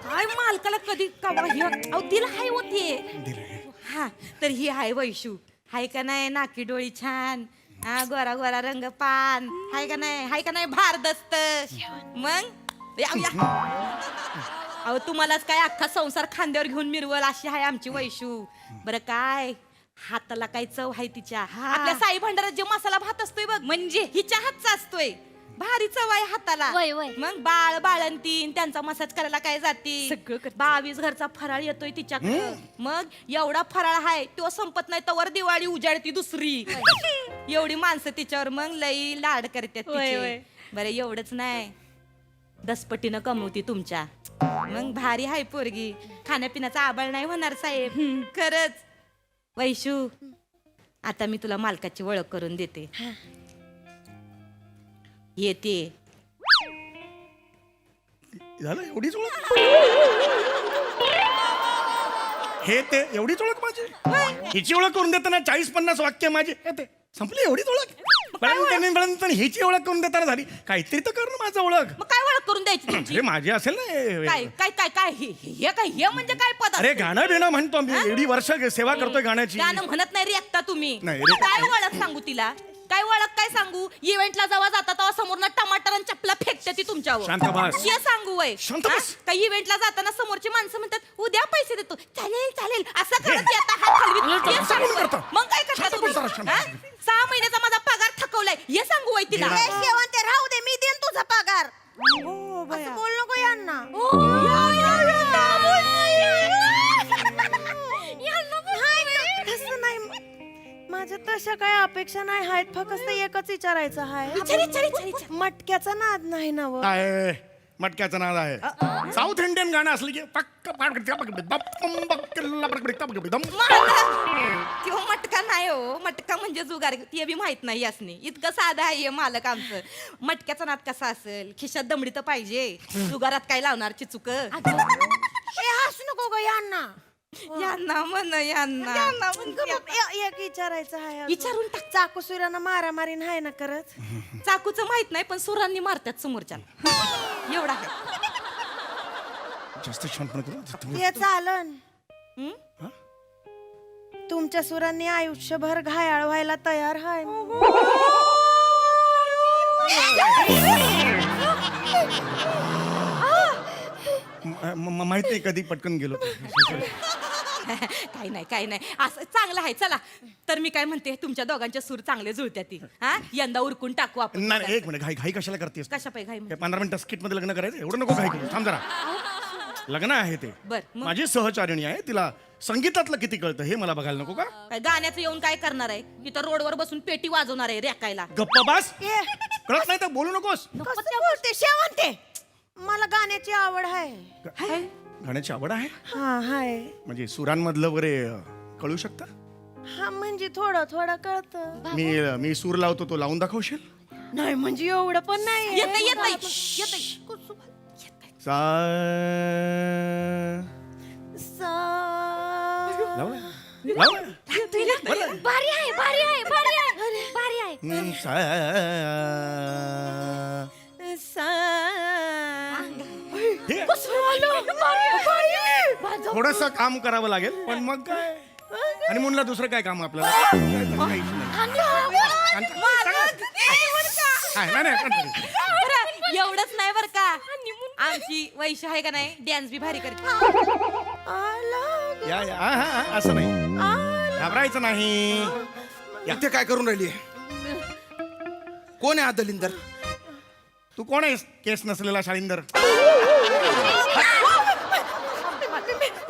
काय मालकाला कधी कवा हे अहो दिल हाय होते. दिलंय. हा तर ही हाय वैशू. हाय का नाही नाकी डोळी छान, हा गोरा गोरा रंग पान, हाय का नाही भारदस्त. मग या. अहो तुम्हालाच काय अख्खा संसार खांद्यावर घेऊन मिरवल अशी हाय आमची वैशू. बरं काय हाताला काय चव हाय तिच्या. आपल्या साई भंडारात जे मसाला भात असतोय बघ म्हणजे हिच्या हातचा असतोय. भारी चव आहे हाताला. वय, वय. मग बाळंतीन त्यांचा मसाज करायला काय जाती. 22 घरचा फराळ येतोय तिच्याकडे. मग एवढा फराळ हाय तो संपत नाही तवर दिवाळी उजाडती दुसरी. एवढी माणसं तिच्यावर मग लई लाड करतात तिचे. बरं एवढंच नाही, दसपटीनं कमवती तुमच्या. मग भारी हाय पोरगी. खाण्यापिण्याचा आबाळ नाही होणार साहेब. खरंच वैशू, आता मी तुला मालकाची ओळख करून देते. येते. झालं एवढीच ओळख हे ते एवढीच ओळख माझी. हिची ओळख करून देताना 40-50 वाक्य माझी हे ते संपली एवढीच ओळख. पण हिची ओळख करून देताना झाली काहीतरी तर कर ना माझं ओळख. मग काय ओळख करून द्यायची तुमची? अरे माझी असेल ना काय काय काय काय हे म्हणजे काय पद अरे असतं? गाणं बिणं म्हणतो मी एवढी वर्ष सेवा करतोय गाण्याची. गाणं म्हणत नाही रे एकटा तुम्ही. नाही रे. काय ओळख सांगू तिला? काय ओळख काय सांगू? इव्हेंटला जेव्हा जाता तेव्हा समोरनं टमाटर आणि चपला फेकते ती तुमच्यावर. शांत बस. हे सांगू वय. शांत हा? बस. काही इव्हेंटला जाताना समोरची माणसं म्हणतात उद्या पैसे देतो. चालेल असं करत येता हात हलवीत. हे असं सांगू कोण वय. करतं? मग काय करता शांत तुम्ही? बस जरा, शांत हा? 6 महिन्याचा माझा पगार थकवलाय हे सांगू वय तिला. गेला. शेवंते राहू दे, मी देईन तुझा पगार. असं बोल नको यांना. तसं नाही, माझ्या तशा काय अपेक्षा नाही आहेत. फक्त एकच विचारायचं आहे, मटक्याचा नाद नाही ना व. काय मटक्याचं नाद आहे. साऊथ इंडियन गाणं असलं की पक्क किंवा मटका नाही हो. मटका म्हणजे जुगार ते बी माहित नाही यासनी. इतकं साधं आहे मटक्याचा आमचं. मटक्याचा नाद कसा असेल? खिशात दमडी तर पाहिजे. जुगारात काय लावणार चिचुक? हसू नको ग यांना. यांना म्हण यांना एक विचारायचं आहे. विचारून टाक. चाकू सुरांना मारामारी नाही ना करत? चाकूचं माहित नाही पण सुरांनी मारतात समोरच्या. एवढा आहे. जास्त शांतपणे करू. ते चालन. तुमच्या सुरांनी आयुष्यभर घायाळ व्हायला तयार आहे. माहित नाही कधी पटकन गेलो. काही नाही असं चांगलं आहे. चला तर मी काय म्हणते तुमच्या दोघांच्या सूर चांगले जुळत्या ती. हा यंदा उरकून टाकू आपण. नाही एक मिनिट घाई कशाला करतेस? कशा पाहिजे घाई म्हणजे? 15 मिनिटं स्किट मध्ये लग्न करायचं एवढं नको घाई करू. थांब जरा. लग्न आहे ते. बर, मग? माझी सहचारिणी आहे तिला संगीतातलं किती कळतं हे मला बघायला नको का? काय गाण्याचं येऊन काय करणार आहे? इथं रोडवर बसून पेटी वाजवणार आहे रेकायला. गप्पा बास. कळत नाही तर बोलू नकोस. कसं बोलते शेवंते? मला गाण्याची आवड आहे. गाण्याची आवड आहे हा हाय. म्हणजे सुरांमधलं वगैरे कळू शकतं? हा म्हणजे थोडं थोडं कळतं. मी सूर लावतो, तो लावून दाखवशील? नाही म्हणजे एवढं पण नाही. सा लावलं? लावलं? भारी आहे भारी आहे भारी आहे भारी आहे. सा ठीक आहे. थोडस काम करावं लागेल पण मग काय. आणि मुलाला दुसरं काय काम आपल्याला? काहीच नाही. एवढंच नाही बर का, आमची वैशी आहे का नाही, डॅन्स बी भारी करते. असं नाही, घाबरायचं नाही. इथे काय करून राहिली? कोण आहे हा दलिंदर? तू कोण आहेस केस नसलेला शाळिंदर?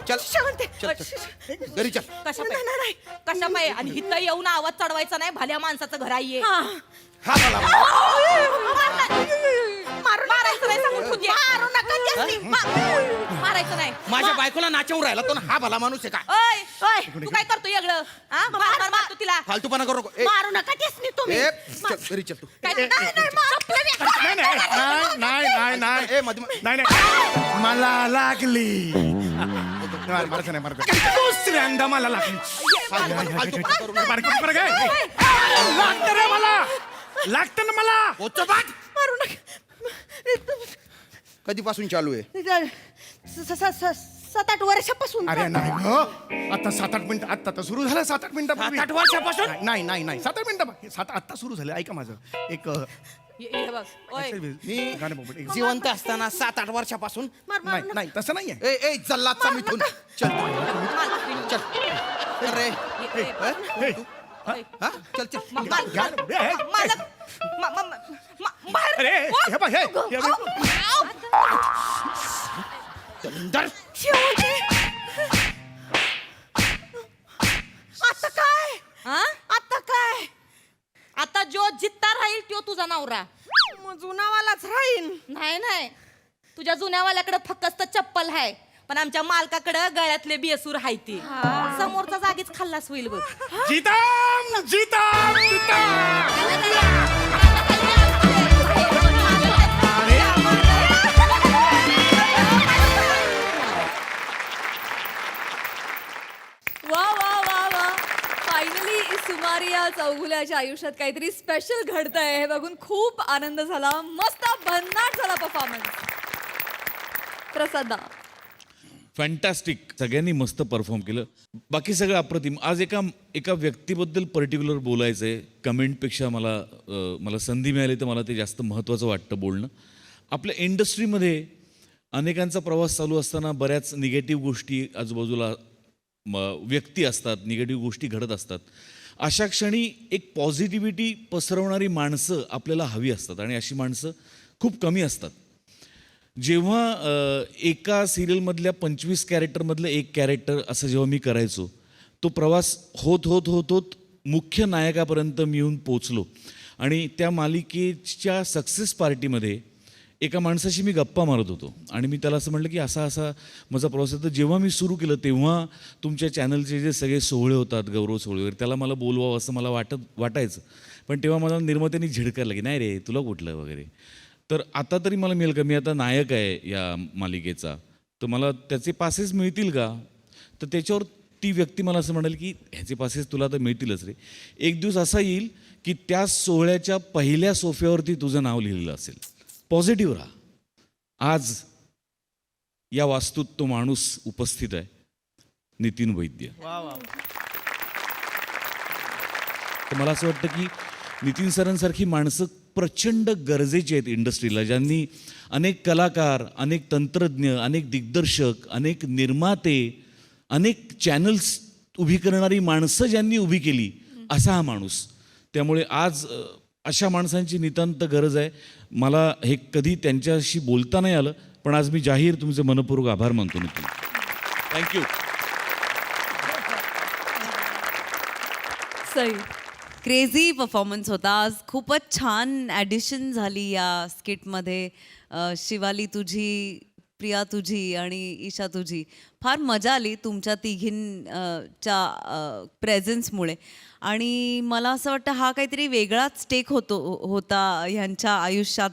चल चल घरी चल. कशा पाय आणि हिथं येऊन आवाज चढवायचा नाही, भल्या माणसाचं घर आहे. हा मला मारायचं नाही, सांगून ठेवते. मारायचं नाही. माझ्या बायकोला नाचवून राहिला तो ना. हा भला माणूस आहे काय? ओय तू काय करतो वेगळं? मारतो तिला. फालतूपणा करू नको. मारू नका तेच तुम्ही. चल घरी चल तू. नाही मला लागली. मारायचं नाही, दुसऱ्यांदा मला लागली. लागतं रे मला, लागतं ना मला. मारू नका. कधीपासून चालू आहे? 7-8 वर्षापासून. अरे नाही आता 7-8 मिनिटं. आता तर सुरू झालं 7-8 मिनिटापूर्वी. 7-8 वर्षापासून? नाही 7-8 मिनिटं. आता सुरू झालं. ऐका माझं एक हे बघ. ओय गाणं बघ. एक जिवंत असताना 7-8 वर्षापासून? नाही तसं नाहीये. ए जल्लादचा मिथून चल चल रे. हा चल चल. अरे हे बघ हे दलिंदर. आता काय? आता काय? आता जो जित्ता राहील तो तुझा नवरा. मग जुनावालाच राहील. नाही तुझ्या जुन्यावाल्याकडे फक्त चप्पल आहे, पण आमच्या मालकाकडे गळ्यातले बेसूर आहे ती. समोरचा जागीच खाल्लास होईल बघ. जीताम जीताम वा वा वा वा. फायनली सुमारिया चौगुल्याच्या आयुष्यात काहीतरी स्पेशल घडतंय हे बघून खूप आनंद झाला. मस्त भन्नाट झाला परफॉर्मन्स. प्रसादा फॅन्टॅस्टिक. सगळ्यांनी मस्त परफॉर्म केलं. बाकी सगळं अप्रतिम. आज एका व्यक्तीबद्दल पर्टिक्युलर बोलायचं आहे. कमेंटपेक्षा मला संधी मिळाली तर मला ते जास्त महत्त्वाचं वाटतं बोलणं. आपल्या इंडस्ट्रीमध्ये अनेकांचा प्रवास चालू असताना बऱ्याच निगेटिव्ह गोष्टी आजूबाजूला व्यक्ती असतात, निगेटिव्ह गोष्टी घडत असतात. अशा क्षणी एक पॉझिटिव्हिटी पसरवणारी माणसं आपल्याला हवी असतात आणि अशी माणसं खूप कमी असतात. जेव्हा एका सिरियलमधल्या 25 कॅरेक्टरमधलं एक कॅरेक्टर असं जेव्हा मी करायचो, तो प्रवास होत मुख्य नायकापर्यंत मी येऊन पोचलो. आणि त्या मालिकेच्या सक्सेस पार्टीमध्ये एका माणसाशी मी गप्पा मारत होतो आणि मी त्याला असं म्हटलं की असा माझा प्रवास आहे. तर जेव्हा मी सुरू केलं तेव्हा तुमच्या चॅनलचे जे सगळे सोहळे होतात, गौरव सोहळे वगैरे, त्याला मला बोलवावं असं मला वाटायचं. पण तेव्हा मला निर्मात्यांनी झिडकायला की नाही रे तुला कुठलं वगैरे. तर आता तरी मला मिळेल का? मी आता नायक आहे या मालिकेचा, तर मला त्याचे पासेस मिळतील का? तर त्याच्यावर ती व्यक्ती मला असं म्हणाली की ह्याचे पासेस तुला तर मिळतीलच रे. एक दिवस असा येईल की त्या सोहळ्याच्या पहिल्या सोफ्यावरती तुझं नाव लिहिलेलं असेल. पॉझिटिव्ह राहा. आज या वास्तूत तो माणूस उपस्थित आहे, नितीन वैद्य. तर मला असं वाटतं की नितीन सरांसारखी माणसं प्रचंड गरजेची आहेत इंडस्ट्रीला, ज्यांनी अनेक कलाकार, अनेक तंत्रज्ञ, अनेक दिग्दर्शक, अनेक निर्माते, अनेक चॅनल्स उभी करणारी माणसं ज्यांनी उभी केली, असा हा माणूस. त्यामुळे आज अशा माणसांची नितांत गरज आहे. मला हे कधी त्यांच्याशी बोलता नाही आलं, पण आज मी जाहीर तुमचे मनपूर्वक आभार मानतो Nitin. Thank you. Sai. Crazy performance होता आज. खूपच छान ॲडिशन झाली या स्किटमध्ये. शिवाली तुझी, प्रिया तुझी आणि ईशा तुझी. फार मजा आली तुमच्या तिघींच्या प्रेझेन्समुळे. आणि मला असं वाटतं हा काहीतरी वेगळाच स्टेक होता ह्यांच्या आयुष्यात.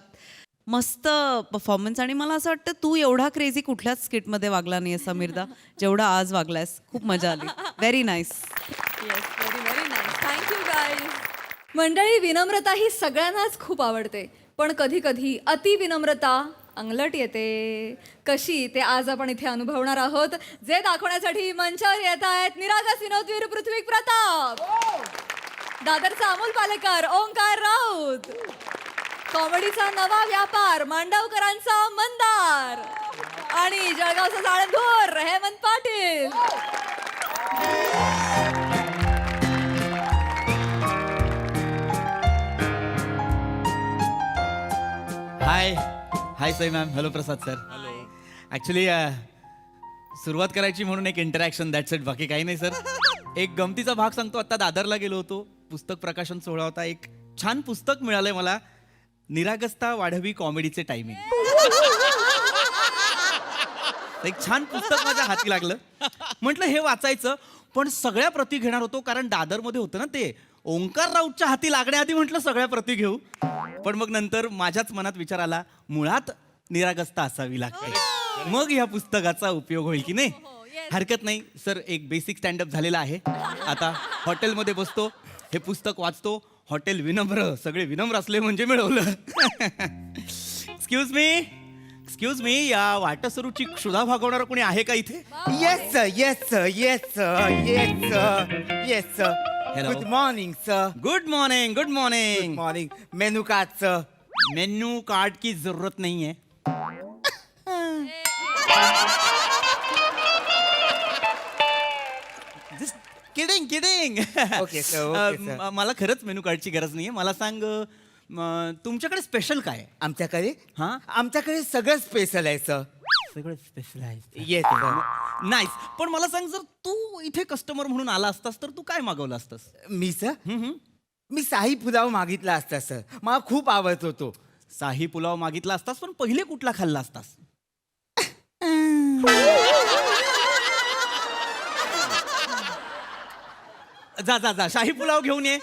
मस्त परफॉर्मन्स. आणि मला असं वाटतं तू एवढा क्रेझी कुठल्याच स्किटमध्ये वागला नाही आहे समीरदा जेवढा आज वागलायस. खूप मजा आली. Very nice. Yes, very very nice. Thank you guys. मंडळी, विनम्रता ही सगळ्यांनाच खूप आवडते, पण कधी कधी अति विनम्रता अंगलट येते. कशी ते आज आपण इथे अनुभवणार आहोत, जे दाखवण्यासाठी मंचावर येत आहेत निरागस विनोदवीर पृथ्वी प्रताप, दादरचा अमोल पालेकर, ओंकार राऊत, कॉमेडीचा नवा व्यापार मांडवकरांचा मंदार आणि जळगावचा जाळंधूर हेमंत पाटील. हाय सई मॅम. हॅलो प्रसाद सर. ॲक्च्युली सुरुवात करायची म्हणून एक इंटरॅक्शन, दॅट्स इट. बाकी काही नाही सर. एक गमतीचा भाग सांगतो. आत्ता दादरला गेलो होतो, पुस्तक प्रकाशन सोहळा होता. एक छान पुस्तक मिळालंय मला, निरागसता वाढवी कॉमेडीचे टायमिंग. एक छान पुस्तक माझ्या हाती लागलं. म्हटलं हे वाचायचं, पण सगळ्या प्रती घेणार होतो कारण दादरमध्ये होतं ना ते. ओंकार राऊतच्या हाती लागण्याआधी म्हटलं सगळ्या प्रती घेऊ, पण मग नंतर माझ्याच मनात विचार आला, मुळात निरागसता असावी लागते, मग ह्या पुस्तकाचा उपयोग होईल की नाही. हरकत नाही सर. एक बेसिक स्टँडअप झालेला आहे. आता हॉटेलमध्ये बसतो, हे पुस्तक वाचतो. हॉटेल विनम्र, सगळे विनम्र असले म्हणजे मिळवलं. एक्सक्यूज मी, या वाटसरूची क्षुधा भागवणारा कोणी आहे का इथे? Yes yes yes yes yes. Hello. Good morning sir. Good morning. Good morning. Morning. Menu card sir. Menu card की जरूरत नहीं है. Kidding. Okay, sir, okay, sir. मला खरंच मेनू कार्डची गरज नाहीये. मला सांग, तुमच्याकडे स्पेशल काय आहे? आमच्याकडे हा? आमच्याकडे सगळं स्पेशल आहे सर. सगळं स्पेशल आहे. Yes sir. नाईस. पण मला सांग, जर तू इथे कस्टमर म्हणून आला असतास तर तू काय मागवलं असतास? मी सर मी शाही पुलाव मागितला असता सर. मला खूप आवडत होतो. शाही पुलाव मागितला असतास, पण पहिले कुठला खाल्ला असतास? जा शाही पुलाव घेऊन ये.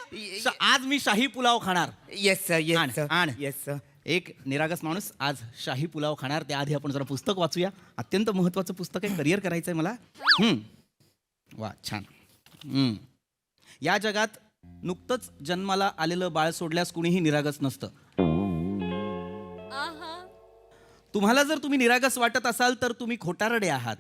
आज मी शाही पुलाव खाणार. Yes sir. येस आण, सर. आण. Yes sir. एक निरागस माणूस आज शाही पुलाव खाणार. त्याआधी आपण जरा पुस्तक वाचूया. अत्यंत महत्वाचं पुस्तक आहे. करिअर करायचंय मला. वा छान. या जगात नुकतंच जन्माला आलेलं बाळ सोडल्यास कुणीही निरागस नसतं. तुम्हाला जर तुम्ही निरागस वाटत असाल तर तुम्ही खोटारडे आहात.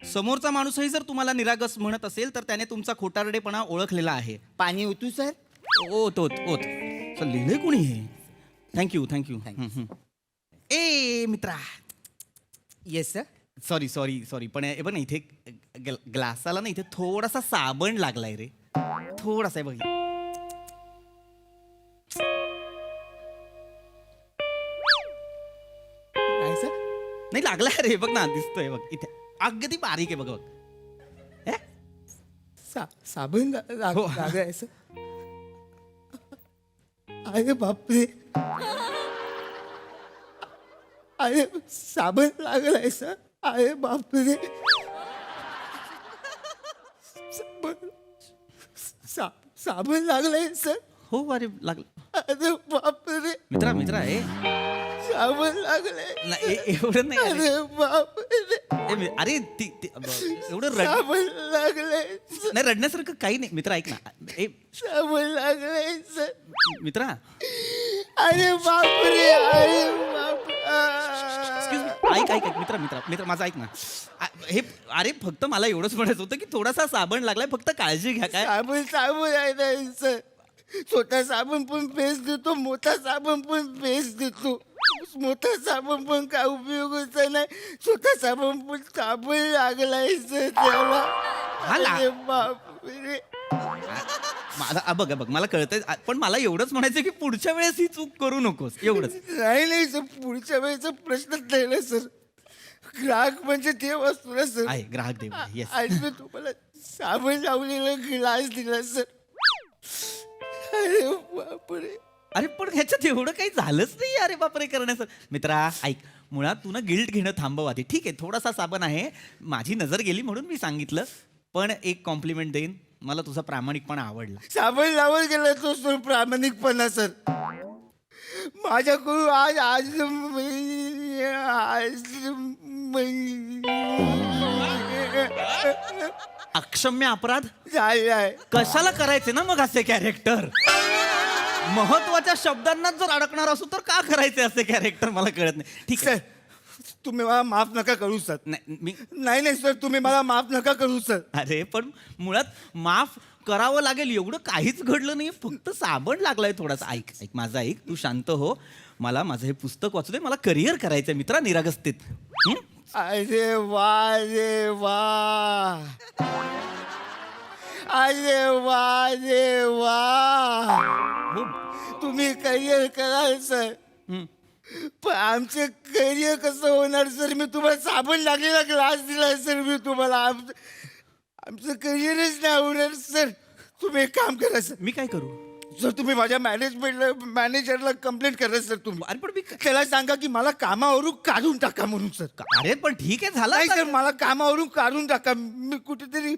समोरचा माणूसही जर तुम्हाला निरागस म्हणत असेल तर त्याने तुमचा खोटारडेपणा ओळखलेला आहे. पाणी ओतू सर. ओत सर. लिहिलंय कुणी हे? थँक्यू. ए मित्रा. Yes sir. सॉरी पण हे बघ ना, इथे ग्लासाला ना इथे थोडासा साबण लागलाय रे. थोडासा बघ. काय सर? नाही लागलाय रे. बघ ना, दिसतोय बघ इथे. अगदी बारीक आहे बघ. साबण हो. लागलाय सर. अरे बापरे. अरे साबण लागलाय सर. अरे बापरे. साबण लागलाय सर. हो अरे लागलं. अरे बापरे. मित्रा हे साबण लागलाय. नाही, एवढं नाही. अरे बापरे. अरे एवढं साबण लागलाय. नाही, रडण्यासारखं काही नाही. मित्रा ऐक ना. साबण लागलाय सर. मित्रा अरे बापरे. अरे ऐक मित्र माझं ऐक ना. हे अरे फक्त मला एवढंच म्हणायचं होतं की थोडासा साबण लागलाय, फक्त काळजी घ्या. काय साबण आहे ना सर. छोटा साबण पण पेस्ट देतो, मोठा साबण पण पेस्ट देतो. मोठा साबण पण काय उपयोगाचा नाही. छोटा साबण पण साबण लागलाय सर त्याला. अरे बापरे. बघ मला कळतंय, पण मला एवढंच म्हणायचं की पुढच्या वेळेस ही चूक करू नकोस. एवढंच. नाही सर, पुढच्या वेळेचा प्रश्नच नाही ना सर. ग्राहक म्हणजे देव असतो ना सर. आहे ग्राहक देव येस. आणि मी तुम्हाला साबण लावलेला ग्लास दिला सर. अरे बापरे. अरे पण ह्याच्यात एवढं काही झालंच नाही अरे बापरे करण्याचं. मित्रा ऐक, मुळात तू ना गिल्ट घेणं थांबव आधी. ठीक आहे थोडासा साबण आहे, माझी नजर गेली म्हणून मी सांगितलं. पण एक कॉम्प्लिमेंट देईन, मला तुझा प्रामाणिकपणा आवडला. साबण लावत गेला तो सर प्रामाणिकपणा सर. माझ्याकडून आज आज अक्षम्य अपराध झालाय. कशाला करायचे ना मग असे कॅरेक्टर? महत्वाच्या शब्दांना जर अडकणार असू तर का करायचे असे कॅरेक्टर मला कळत नाही. ठीक सर आहे तुम्ही मला माफ नका करू सर. नाही नाही सर तुम्ही मला माफ नका करू सर. अरे पण मुळात माफ करावं लागेल एवढं काहीच घडलं नाही, फक्त साबण लागलाय थोडासा. ऐक ऐक माझं ऐक, तू शांत हो. मला माझं हे पुस्तक वाचू दे, मला करिअर करायचंय मित्रा निरागस्तीत. अरे वा रे वा. अरे वा रे वा. तुम्ही करिअर कराल सर, पण आमचं करिअर कसं होणार सर? मी तुम्हाला साबण लागलेला ग्लास दिला सर. मी तुम्हाला आमचं करिअरच नाही होणार सर. तुम्ही एक काम करा सर. मी काय करू सर तुम्ही माझ्या मॅनेजरला कंप्लेंट करा सर. तुम्ही अरे पण मी त्याला सांगा की मला कामावरून काढून टाका म्हणून सर. अरे पण ठीक आहे झालं नाही आता. सर मला कामावरून काढून टाका. मी कुठेतरी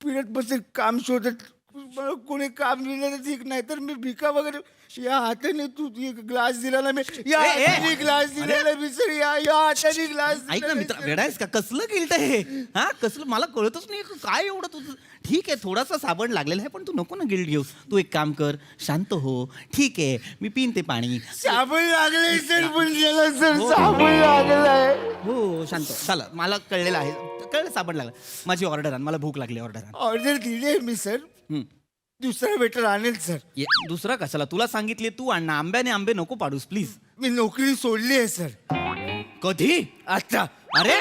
पिढत बसेल काम शोधत. मला कोणी काम दिलं तर ठीक, नाही तर मी भिका वगैरे. या हाताने तू ग्लास दिला ना मी, या हाताने ग्लास दिलेला मी सर. या हाताने ग्लास. ऐक ना मित्रा वेडायस का? कसलं गिल्ट आहे हा? कसलं मला कळतच नाही काय एवढं तुझं. ठीक आहे थोडासा साबण लागलेला आहे, पण तू नको ना गिल्ट घेऊ. तू एक काम कर, शांत हो. ठीक आहे मी पिन ते पाणी. साबण लागले सर, पण गेला सर साबण लागलाय. हो शांत चला, मला कळलेलं आहे. कळलं साबण लागलं. माझी ऑर्डर आण, मला भूक लागली. ऑर्डर आण. ऑर्डर दिली आहे मी सर. दुसरा वेटर आणेल सर. दुसरा कशाला? तुला सांगितले तू आण ना. आंब्याने आंबे नको पाडूस प्लीज. मी नोकरी सोडली आहे सर. कधी? आता. अरे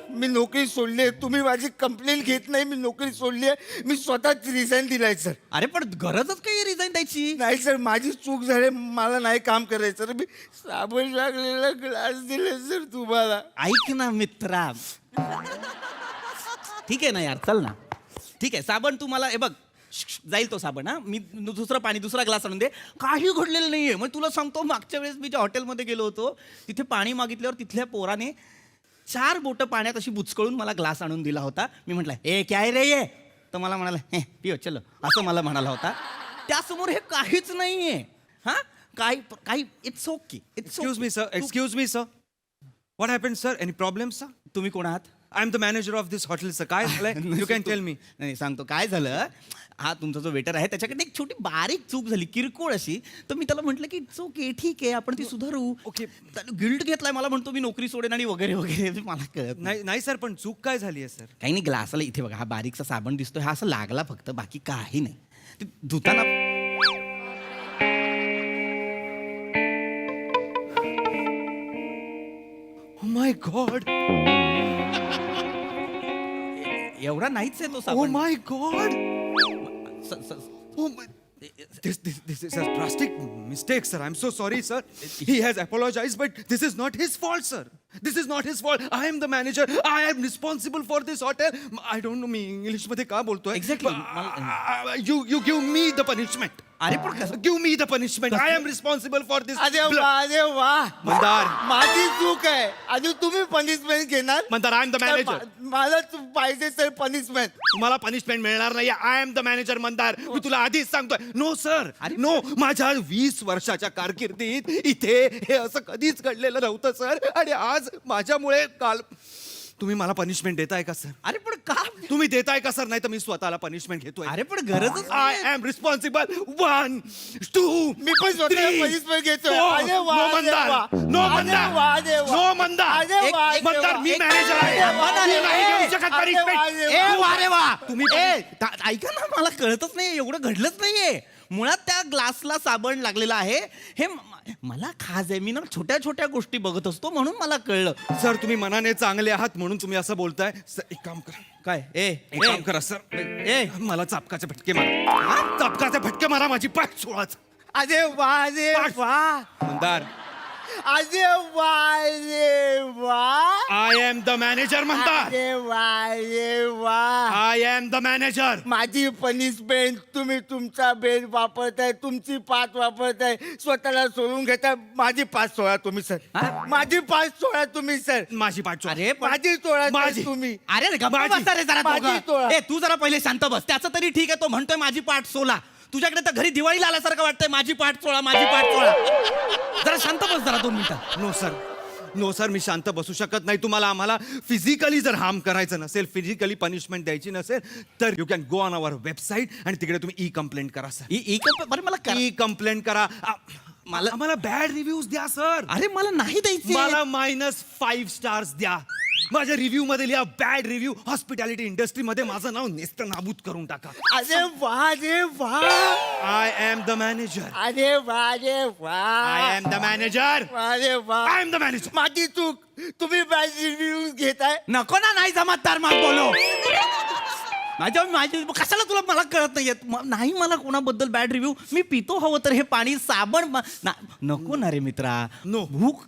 मी नोकरी सोडली आहे. तुम्ही माझी कंप्लेंट घेत नाही. मी नोकरी सोडली आहे. मी स्वतःच रिझाईन दिलाय सर. अरे पण गरजच काही रिझाईन द्यायची नाही सर माझी चूक झाली. मला नाही काम करायचं सर. मी साबण लागलेला ग्लास दिले सर तुम्हाला. ऐक ना मित्रा, ठीक आहे ना यार, चल ना. ठीक आहे साबण तू मला हे बघ जाईल तो साबण. हा मी दुसरं पाणी दुसरा ग्लास आणून दे. काही घडलेलं नाहीये. मग तुला सांगतो मागच्या वेळेस मी ज्या हॉटेलमध्ये गेलो होतो तिथे पाणी मागितल्यावर तिथल्या पोराने 4 बोटं पाण्यात अशी बुचकळून मला ग्लास आणून दिला होता. मी म्हटलं ए काय रे ये, तर मला म्हणाला हे पिओ चलो, असं मला म्हणाला होता. त्यासमोर हे काहीच नाहीये. हा काही काही it's okay. Excuse me, sir. Excuse me, sir. What happened, sir? Any problems, sir? तुम्ही कोण आहात? I'm the manager of this hotel, sir. काय झालंय? You can tell me. नाही सांगतो काय झालं. हा तुमचा जो वेटर आहे त्याच्याकडे एक छोटी बारीक चूक झाली, किरकोळ अशी. तर मी त्याला म्हटलं की इट्स ओके, ठीक आहे आपण ती सुधारू. ओके. गिल्ट घेतलाय, मला म्हणतो मी नोकरी सोडेन आणि वगैरे वगैरे. मला कळत नाही नाही सर, पण चूक काय झाली आहे सर? काही नाही. ग्लासाला इथे बघा हा बारीकचा साबण दिसतोय, हा असं लागला फक्त, बाकी काही नाही. ते धुताना Oh my God. एवढा नाहीच आहे तो Oh साबण. my God. स- स- Oh my. This is a drastic mistake, sir. I'm so sorry, sir. He has apologized, but this is not his fault, sir. This is not his fault. I am the manager. I am responsible for this hotel. I don't know me English मध्ये का बोलतोय. Exactly. You give me the punishment. अरे पण कसं? Give me the punishment. I am responsible for this. अरे वा अरे वा. मंदार. माझी चूक आहे. अजून तुम्ही पनिशमेंट घेणार? Mandar, I am the manager. मला पाहिजे सर पनिशमेंट. तुम्हाला पनिशमेंट मिळणार नाही. I am the manager Mandar. मी तुला आधीच सांगतोय. No sir, no. माझ्या 20 वर्षाच्या कारकिर्दीत इथे हे असं कधीच घडलेलं नव्हतं सर. आणि आज माझ्यामुळे काल तुम्ही मला पनिशमेंट देताय का सर? अरे पण का? तुम्ही देताय का सर? नाही तर मी स्वतःला पनिशमेंट घेतोय. अरे पण गरजच आय एम रिस्पॉन्सिबल. 1 2 मी पण स्वतःला punishment घेतोय. अरे वा, नो अरे मंदार. वा. नो अरे मंदार. वा, अरे वा. नो मंदार. अरे वा, अरे मंदार वा. मी मॅनेजर आहे. अरे वा, मी अरे नाही वा. घेऊ शकत अरे वा, punishment. अरे ए वा रे वा. तुम्ही ऐका ना, मला कळतच नाही, एवढं घडलंच नाहीये. मुळात त्या ग्लासला साबण लागलेला आहे हे मला खास आहे. मी ना छोट्या छोट्या गोष्टी बघत असतो म्हणून मला कळलं. सर तुम्ही मनाने चांगले आहात म्हणून तुम्ही असं बोलताय. सर एक काम करा. काय एक काम करा सर. ए मला चापकाचे फटके मारा. चापकाचे फटके मारा माझी पाठ सोळाच. अरे वा अरे वा. मंदार अरे वा रे वा आय एम द मॅनेजर म्हणतात अरे वा रे वा आय एम द मॅनेजर. माझी पनिशमेंट तुम्ही तुमचा बेड वापरताय, तुमची पाच वापरताय, स्वतःला सोडून घेताय. माझी पाच सोळा तुम्ही सर, माझी पाच सोळा तुम्ही सर, माझी पाठ अरे पण- माझी सोळा माझी. तुम्ही. अरे रे, गप्पा माझी- बसा रे जरा माझी दोघं. तोळा. ए तू जरा पहिले शांत बस. त्याचं तरी ठीक आहे, तो म्हणतोय माझी पाठ सोला. तुझ्याकडे तर घरी दिवाळीला आल्यासारखं वाटतंय माझी पाठ सोळा, माझी पाठ सोळा. जरा शांत बस जरा 2 मिनिटं. नो सर मी शांत बसू शकत नाही. तुम्हाला आम्हाला फिजिकली जर हार्म करायचं नसेल, फिजिकली पनिशमेंट द्यायची नसेल, तर you can go on our website आणि तिकडे तुम्ही ई कंप्लेंट करा सर. बरं मला ई कंप्लेंट करा. आम्हाला बॅड रिव्ह्यूज द्या सर. अरे मला नाही द्यायची. मला -5 स्टार्स द्या. माझ्या रिव्ह्यू मध्ये लिहा बॅड रिव्ह्यू. हॉस्पिटॅलिटी इंडस्ट्रीमध्ये माझं नाव नेस्त नाबूद करून टाका. अरे वा रे वा आय एम द मॅनेजर. अरे वा रे वा आय एम द मॅनेजर. अरे वा आय एम द मॅनेजर. माझी चूक. तुम्ही बॅड रिव्ह्यूज घेताय. नको ना, नाही जमत तर मग बोलो. माझी कशाला तुला मला कळत नाहीये. नाही मला कोणाबद्दल बॅड रिव्ह्यू. मी पितो हवं तर हे पाणी साबण नको ना रे मित्रा. नो. भूक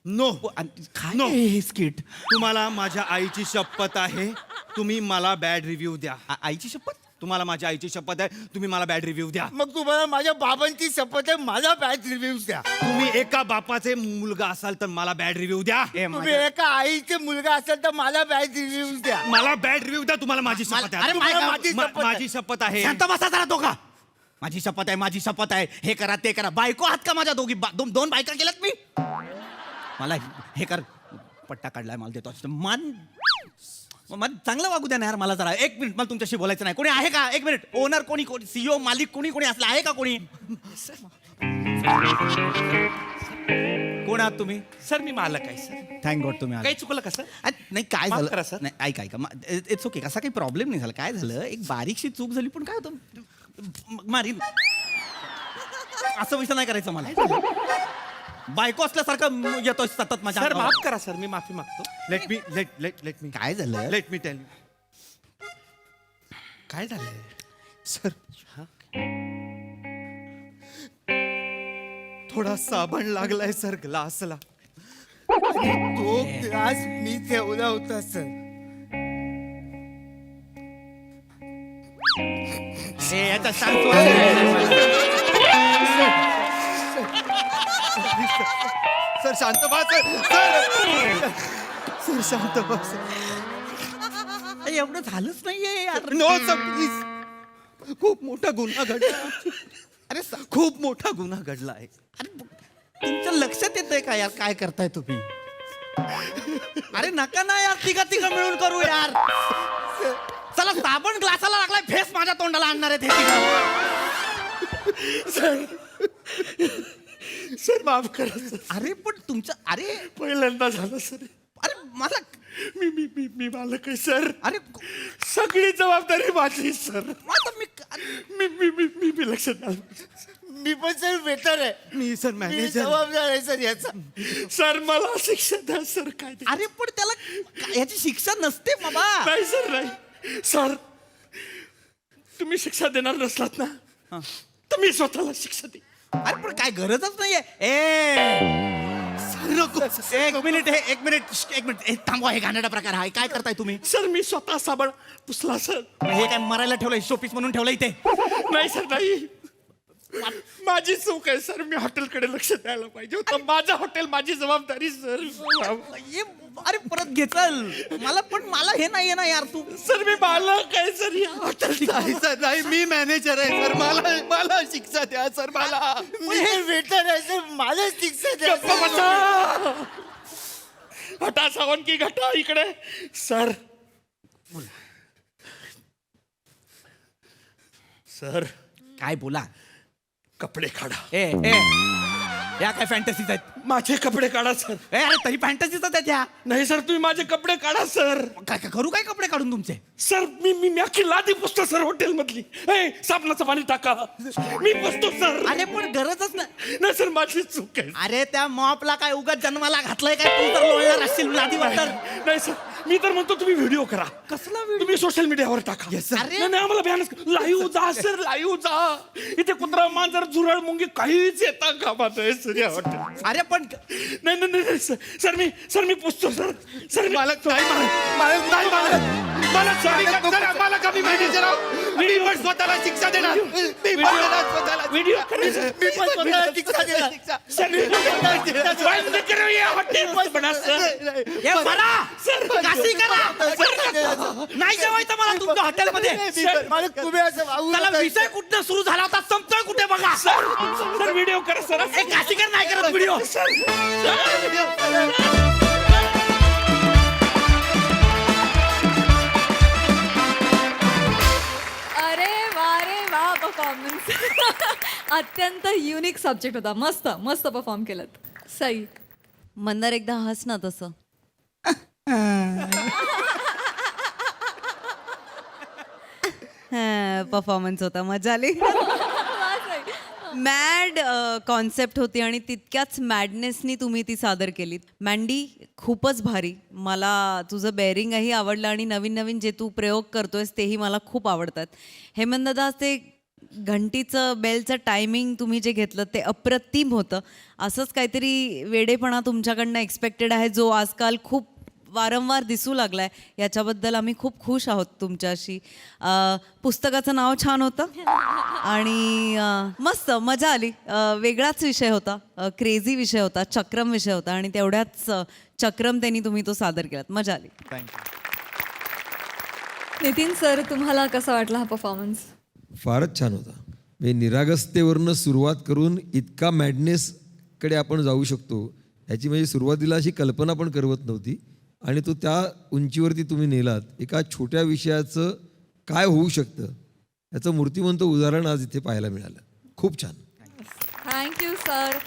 नो काय No. हे स्किट. तुम्हाला माझ्या आईची शपथ आहे, तुम्ही मला बॅड रिव्ह्यू द्या. आईची शपथ. तुम्हाला माझ्या आईची शपथ आहे, तुम्ही मला बॅड रिव्ह्यू द्या. मग तुम्हाला माझ्या बाबांची शपथ आहे, मला बॅड रिव्ह्यूज द्या. तुम्ही एका बापाचे मुलगा असाल तर मला बॅड रिव्ह्यू द्या. तुम्ही एका आईचे मुलगा असेल तर मला बॅड रिव्ह्यूज द्या. मला बॅड रिव्ह्यू द्या. तुम्हाला माझी शपथ अरे आहे. तुम्हाला माझी मा- शपथ आहे. माझी शपथ आहे. शांत बसा जरा दोघा. माझी शपथ आहे, माझी शपथ आहे. हे करा ते करा. बायको आहात का माझ्या दोघी? दोन बायका केल्यात मी. मला हे कर. पट्टा काढलाय मला देतो. मन चांगलं वागू द्या ना यार मला जरा. 1 मिनिट मला तुमच्याशी बोलायचं नाही. कोणी आहे का? 1 मिनिट. ओनर कोणी सीईओ मालिक कोणी असलं आहे का कोणी? कोण आहात तुम्ही? सर मी मालक आहे सर. थँक गॉड तुम्ही आलात. काही चुकलं का सर? नाही काय माफ झालं करा, सर. नाही ऐका इट्स ओके. कसा काही प्रॉब्लेम नाही झाला. काय झालं, एक बारीकशी चूक झाली. पण काय होतं, मारीन असं विषय नाही करायचं मला. बायको असल्यासारखं येतोय सतत माझ्या सर अंगावर. माफ करा सर, मी माफी मागतो. लेट मी काय झालं? Let me tell you. काय झालंय सर थोडा साबण लागलाय सर ग्लासला. तो ग्लास मी ठेवला होता सर. हे याचा शांत व्हा. सर शांत व्हा सर. सर शांत व्हा सर. एवढं झालंच नाहीये यार. No sir please. खूप मोठा गुन्हा घडला. अरे खूप मोठा गुन्हा घडला आहे. अरे तुमच्या लक्षात येतंय का यार काय करताय तुम्ही? अरे नका ना यार, तिघा मिळून करू यार. चला साबण ग्लासाला लागलाय, फेस माझ्या तोंडाला आणणार आहेत हे तिघं. सर माफ करा सर. अरे पण तुमचं अरे पहिल्यांदा झालं सर. अरे मला मी मालक आहे सर. अरे सगळी जबाबदारी माझी सर. आता मी लक्षात आलं. मी पण सर वेटर आहे. मी सर मी मॅनेजर. जबाबदार आहे सर याचा. सर मला शिक्षा द्या सर. काय ते- अरे पण त्याला याची शिक्षा नसते बाबा. नाही सर नाही. सर तुम्ही शिक्षा देणार नसलात ना तर मी स्वतःला शिक्षा दे. अरे पण काय गरजच नाहीये. एक मिनिट हे थांबवा. हे घाणेरडा प्रकार आहे. काय करताय तुम्ही? सर मी स्वतः साबण पुसला सर. हे काय मरायला ठेवलंय, शोपीस म्हणून ठेवलं इथे? नाही सर नाही. माझी चूक आहे सर. मी हॉटेलकडे लक्ष द्यायला पाहिजे होतं. माझं हॉटेल माझी जबाबदारी सर. अरे परत घेचल मला. पण मला हे नाहीये ना यार. तू सर मी मालक आहे सर या हॉटेल. नाही सर नाही, मी मॅनेजर आहे सर. मला शिक्षा द्या सर. मला मी हे वेटर आहे सर. मला शिक्षा द्या गप्प बसा. हटा सावन की घटा इकडे. सर सर काय बोला. कपडे काढा. या काय फॅन्टसीज आहेत? माझे कपडे काढा सर. अरे तरी फॅन्टसीच आहेत त्या. नाही सर तुम्ही माझे कपडे काढा सर. काय करू काय कपडे काढून तुमचे? सर मी अख्खी लादी पुसतो सर हॉटेल मधली. साबणाचं पाणी टाका. मी पुसतो सर. अरे पण गरजच नाही. नाही सर माझी चूक आहे. अरे त्या मॉपला काय उगाच जन्माला घातलंय काय? तू तर लोळणार असशील लादी वाटत. नाही सर मी तर म्हणतो तुम्ही व्हिडिओ करा. कसला तुम्ही सोशल मीडियावर टाका. नाही नाही, आम्हाला बॅनच लाईव्ह जा सर, लाईव्ह जा. इथे कुत्रा मांजर झुरळ मुंगी काहीच येता कामात आहे सूर्या हॉटेल. अरे पण नाही नाही नाही सर मी पुसतो सर. सर मला मला कमी मॅनेजर मी पण स्वतःला शिक्षा देणार. मी पण स्वतःला व्हिडिओ मी पण स्वतःला शिक्षा देणार. सर बंद करो ये हॉटेल बना सर. हे बरा काशी करा. नाही जेवायचं मला तुमच्या हॉटेलमध्ये. तुम्ही असं वागू त्याला नका. विषय कुठं सुरू झाला होता संपतोय कुठे बघा. सर व्हिडिओ करा सर. हे काशीकर नाही करत व्हिडिओ. अरे वा परफॉर्मन्स. अत्यंत युनिक सब्जेक्ट होता. मस्त मस्त परफॉर्म केलं. सई. मंदार एकदा हस ना तसं. परफॉर्मन्स होता, मजा आली. मॅड कॉन्सेप्ट होती आणि तितक्याच मॅडनेसनी तुम्ही ती सादर केलीत. मँडी खूपच भारी. मला तुझं बेअरिंगही आवडलं आणि नवीन नवीन जे तू प्रयोग करतोयस तेही मला खूप आवडतात. हेमंतदादा, ते घंटीचं बेलचं टायमिंग तुम्ही जे घेतलं ते अप्रतिम होतं. असंच काहीतरी वेडेपणा तुमच्याकडनं एक्सपेक्टेड आहे जो आजकाल खूप वारंवार दिसू लागलाय. याच्याबद्दल आम्ही खूप खुश आहोत तुमच्याशी. पुस्तकाचं नाव छान होतं आणि मस्त मजा आली. वेगळाच विषय होता, क्रेझी विषय होता, चक्रम विषय होता आणि तेवढ्याच चक्रमतेनी तुम्ही तो सादर केलात. मजा आली. नितीन सर, तुम्हाला कसा वाटला हा परफॉर्मन्स? फारच छान होता. म्हणजे निरागसतेवरनं सुरुवात करून इतका मॅडनेसकडे आपण जाऊ शकतो ह्याची म्हणजे सुरुवातीला अशी कल्पना पण करवत नव्हती. आणि तो त्या उंचीवरती तुम्ही नेलात. एका छोट्या विषयाचं काय होऊ शकतं याचं मूर्तिमंत उदाहरण आज इथे पाहायला मिळालं. खूप छान. Thank you sir.